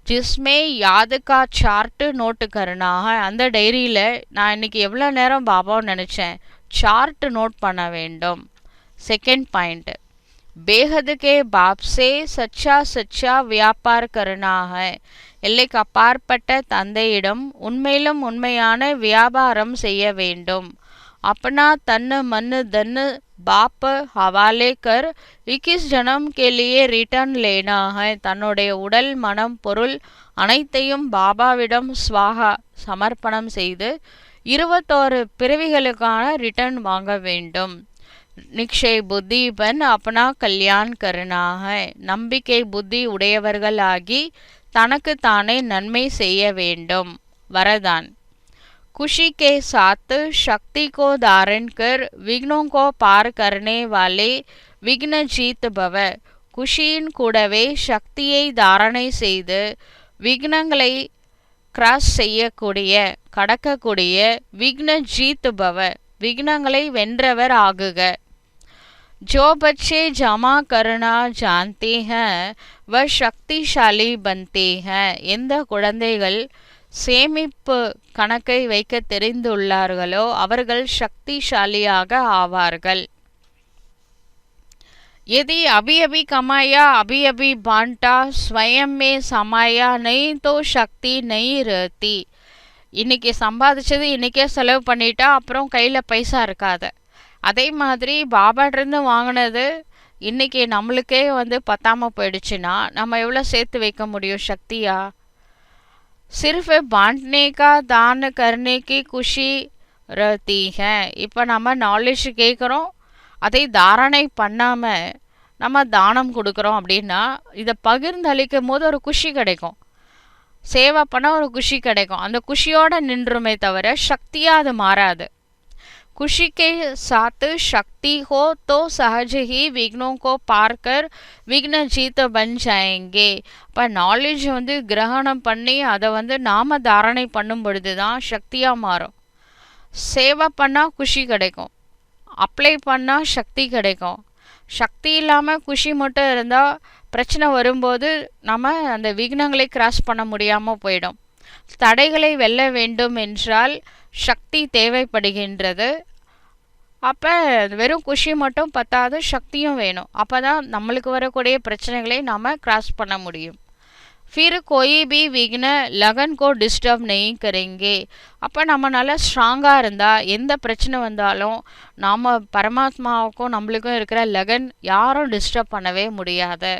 S1: जिसमें याद का चार्ट नोट करना है. அந்த டைரியில் நான் இன்னைக்கு எவ்வளோ நேரம் பாபாவை நினச்சேன், சார்ட் நோட் பண்ண வேண்டும். செகண்ட் பாயிண்ட், बेहद के बाप से सच्चा सच्चा व्यापार करना है. எல்லைக்கு அப்பாற்பட்ட தந்தையிடம் உண்மையிலும் உண்மையான வியாபாரம் செய்ய வேண்டும். अपना तन मन धन बाप हवाले कर 21 जन्म के लिए रिटर्न लेना है. தன்னுடைய உடல் மனம் பொருள் அனைத்தையும் பாபாவிடம் ஸ்வாகா சமர்ப்பணம் செய்து 21 பிறவிகளுக்கான ரிட்டர்ன் வாங்க வேண்டும். நிக்ஷய் புத்தி பன் अपना कल्याण करना है. நம்பிக்கை புத்தி உடையவர்களாகி தனக்கு தானே நன்மை செய்ய வேண்டும். வரதான், खुशी के साथ शक्ति को धारण कर विघ्नों को पार करने वाले विघ्न जीत भव. குஷியின் கூடவே சக்தியை தாரணை செய்து விக்னங்களை கிராஸ் செய்யக்கூடிய கடக்கக்கூடிய விக்ன ஜீத் பவ, விக்னங்களை வென்றவர் ஆகுக. जो बच्चे जमा करना जानते हैं वह शक्तिशाली बनते हैं. எந்த குழந்தைகள் சேமிப்பு கணக்கை வைக்க தெரிந்துள்ளார்களோ அவர்கள் சக்திசாலியாக ஆவார்கள். यदि अभी अभी कमाया अभी अभी बांटा स्वयं में समाया नहीं तो शक्ति नहीं रहती. இன்னைக்கு சம்பாதிச்சது இன்றைக்கே செலவு பண்ணிட்டா அப்புறம் கையில் பைசா இருக்காது. அதே மாதிரி பாபாட்டிருந்து வாங்கினது இன்னைக்கு நம்மளுக்கே பத்தாம போயிடுச்சுன்னா நம்ம எவ்வளோ சேர்த்து வைக்க முடியும் சக்தியா? सिर्फ बांटने का दान करने की खुशी रहती है. இப்போ நம்ம நாலேஜ் கேட்குறோம், அதை தாரணை பண்ணாமல் நம்ம தானம் கொடுக்குறோம் அப்படின்னா இதை பகிர்ந்து அளிக்கும் போது ஒரு குஷி கிடைக்கும், சேவை பண்ண ஒரு குஷி கிடைக்கும். அந்த குஷியோடு நின்றுமே தவிர சக்தியாக அது மாறாது. खुशी के साथ शक्ति हो तो सहज ही विघ्नों को पार कर विघ्न जीत बन जाएंगे. இப்போ நாலேஜ் கிரகணம் பண்ணி அதை நாம தாரணை பண்ணும் பொழுது தான் சக்தியாக மாறும். சேவை பண்ணால் குஷி கிடைக்கும், அப்ளை பண்ணால் சக்தி கிடைக்கும். சக்தி இல்லாமல் குஷி மட்டும் இருந்தால் பிரச்சனை வரும்போது நம்ம அந்த விக்னங்களை கிராஸ் பண்ண முடியாமல் போயிடும். தடைகளை வெல்ல வேண்டும் என்றால் சக்தி தேவைப்படுகின்றது. அப்போ வெறும் குஷி மட்டும் பத்தாது, சக்தியும் வேணும். அப்போ தான் நம்மளுக்கு வரக்கூடிய பிரச்சனைகளை நாம் கிராஸ் பண்ண முடியும். फिर कोई भी विघ्न लगन को डिस्टर्ब नहीं करेंगे. அப்போ நம்ம நல்லா ஸ்ட்ராங்காக இருந்தால் எந்த பிரச்சனை வந்தாலும் நாம் பரமாத்மாவுக்கும் நம்மளுக்கும் இருக்கிற லகன் யாரும் டிஸ்டர்ப் பண்ணவே முடியாது.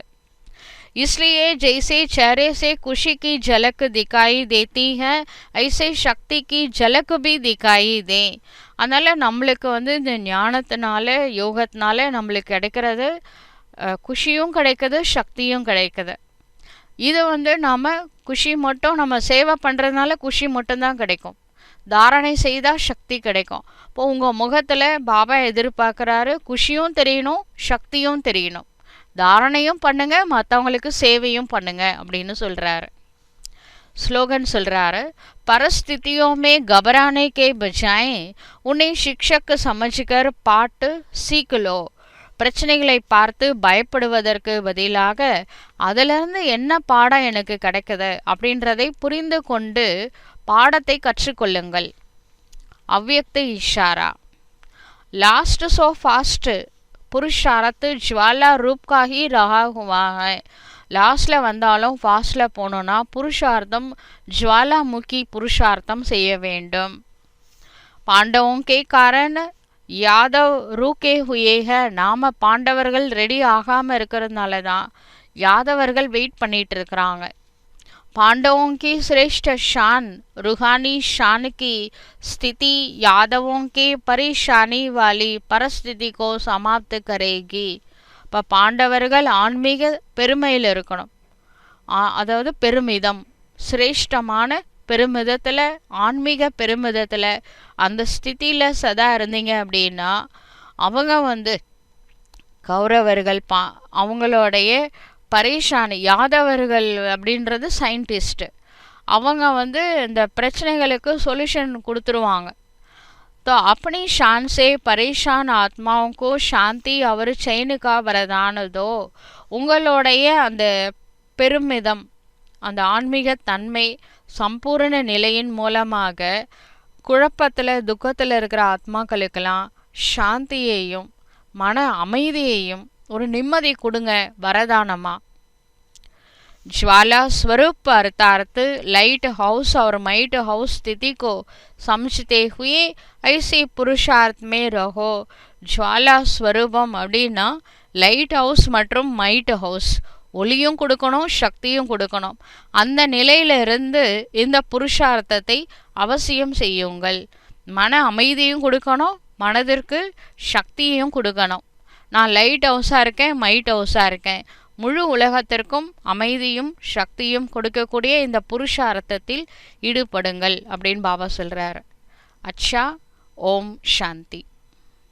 S1: इसलिए जैसे चेहरे से खुशी की झलक दिखाई देती है ऐसे शक्ति की झलक भी दिखाई दे. அதனால் நம்மளுக்கு இந்த ஞானத்தினால யோகத்தினால நம்மளுக்கு கிடைக்கிறது குஷியும் கிடைக்குது, சக்தியும் கிடைக்குது. இது நாம் குஷி மட்டும் நம்ம சேவை பண்ணுறதுனால குஷி மட்டும்தான் கிடைக்கும், தாரணை செய்தால் சக்தி கிடைக்கும். இப்போ உங்கள் முகத்தில் பாபா எதிர்பார்க்குறாரு குஷியும் தெரியணும், சக்தியும் தெரியணும். தாரணையும் பண்ணுங்க, மற்றவங்களுக்கு சேவையும் பண்ணுங்க அப்படின்னு சொல்கிறாரு. ஸ்லோகன் சொல்கிறாரு, परिस्थितियों में घबराने के बजाय उन्हें शिक्षक समझकर पाठ सीख लो. பிரச்சனைகளை பார்த்து பயப்படுவதற்கு பதிலாக அதிலிருந்து என்ன பாடம் எனக்கு கிடைக்குது அப்படின்றதை புரிந்து கொண்டு பாடத்தை கற்றுக்கொள்ளுங்கள். அவ்யக்த இஷாரா. लास्ट सो फास्ट पुरुषार्थ ज्वाला रूप का ही रहा हुआ है. லாஸ்டில் வந்தாலும் ஃபாஸ்டில் போனோன்னா புருஷார்த்தம் ஜுவாலாமுகி புருஷார்த்தம் செய்ய வேண்டும். பாண்டவோं के कारण யாதவ் ரூகே ஹுயே ஹை. நாம் பாண்டவர்கள் ரெடி ஆகாமல் இருக்கிறதுனால தான் யாதவர்கள் வெயிட் பண்ணிட்டு இருக்கிறாங்க. पांडवों की श्रेष्ठ शान रूहानी शान की स्थिति यादवों के परेशानी वाली परिस्थिति को समाप्त करेगी. இப்போ பாண்டவர்கள் ஆன்மீக பெருமையில் இருக்கணும், அதாவது பெருமிதம், சிரேஷ்டமான பெருமிதத்தில், ஆன்மீக பெருமிதத்தில் அந்த ஸ்திதியில் சதா இருந்தீங்க அப்படின்னா அவங்க கௌரவர்கள் அவங்களுடைய பரேஷானி, யாதவர்கள் அப்படின்றது சயின்டிஸ்ட்டு, அவங்க இந்த பிரச்சனைகளுக்கு சொல்யூஷன் கொடுத்துருவாங்க. तो अपनी शान से परेशान आत्माओं को शांति और चैन का वरदान दो. உங்களுடைய அந்த பெருமிதம், அந்த ஆன்மீக தன்மை சம்பூர்ண நிலையின் மூலமாக குழப்பத்தில் துக்கத்தில் இருக்கிற ஆத்மாக்களுக்கெல்லாம் சாந்தியையும் மன அமைதியையும் ஒரு நிம்மதி கொடுங்க வரதானமா. ज्वाला स्वरूप अर्थात लाइट हाउस और माइट हाउस स्थिति को समझते हुए ऐसे पुरुषार्थ में रहो. ज्वाला स्वरूपम அப்படின்னா லைட் ஹவுஸ் மற்றும் மைட் ஹவுஸ், ஒளியும் கொடுக்கணும் சக்தியும் கொடுக்கணும். அந்த நிலையிலிருந்து இந்த புருஷார்த்தத்தை அவசியம் செய்யுங்கள். மன அமைதியும் கொடுக்கணும், மனதிற்கு சக்தியையும் கொடுக்கணும். நான் லைட் ஹவுஸாக இருக்கேன், மைட் ஹவுஸாக இருக்கேன், முழு உலகத்திற்கும் அமைதியும் சக்தியும் கொடுக்கக்கூடிய இந்த புருஷார்த்தத்தில் ஈடுபடுங்கள் அப்படின்னு பாபா சொல்கிறார். அச்சா, ஓம் சாந்தி.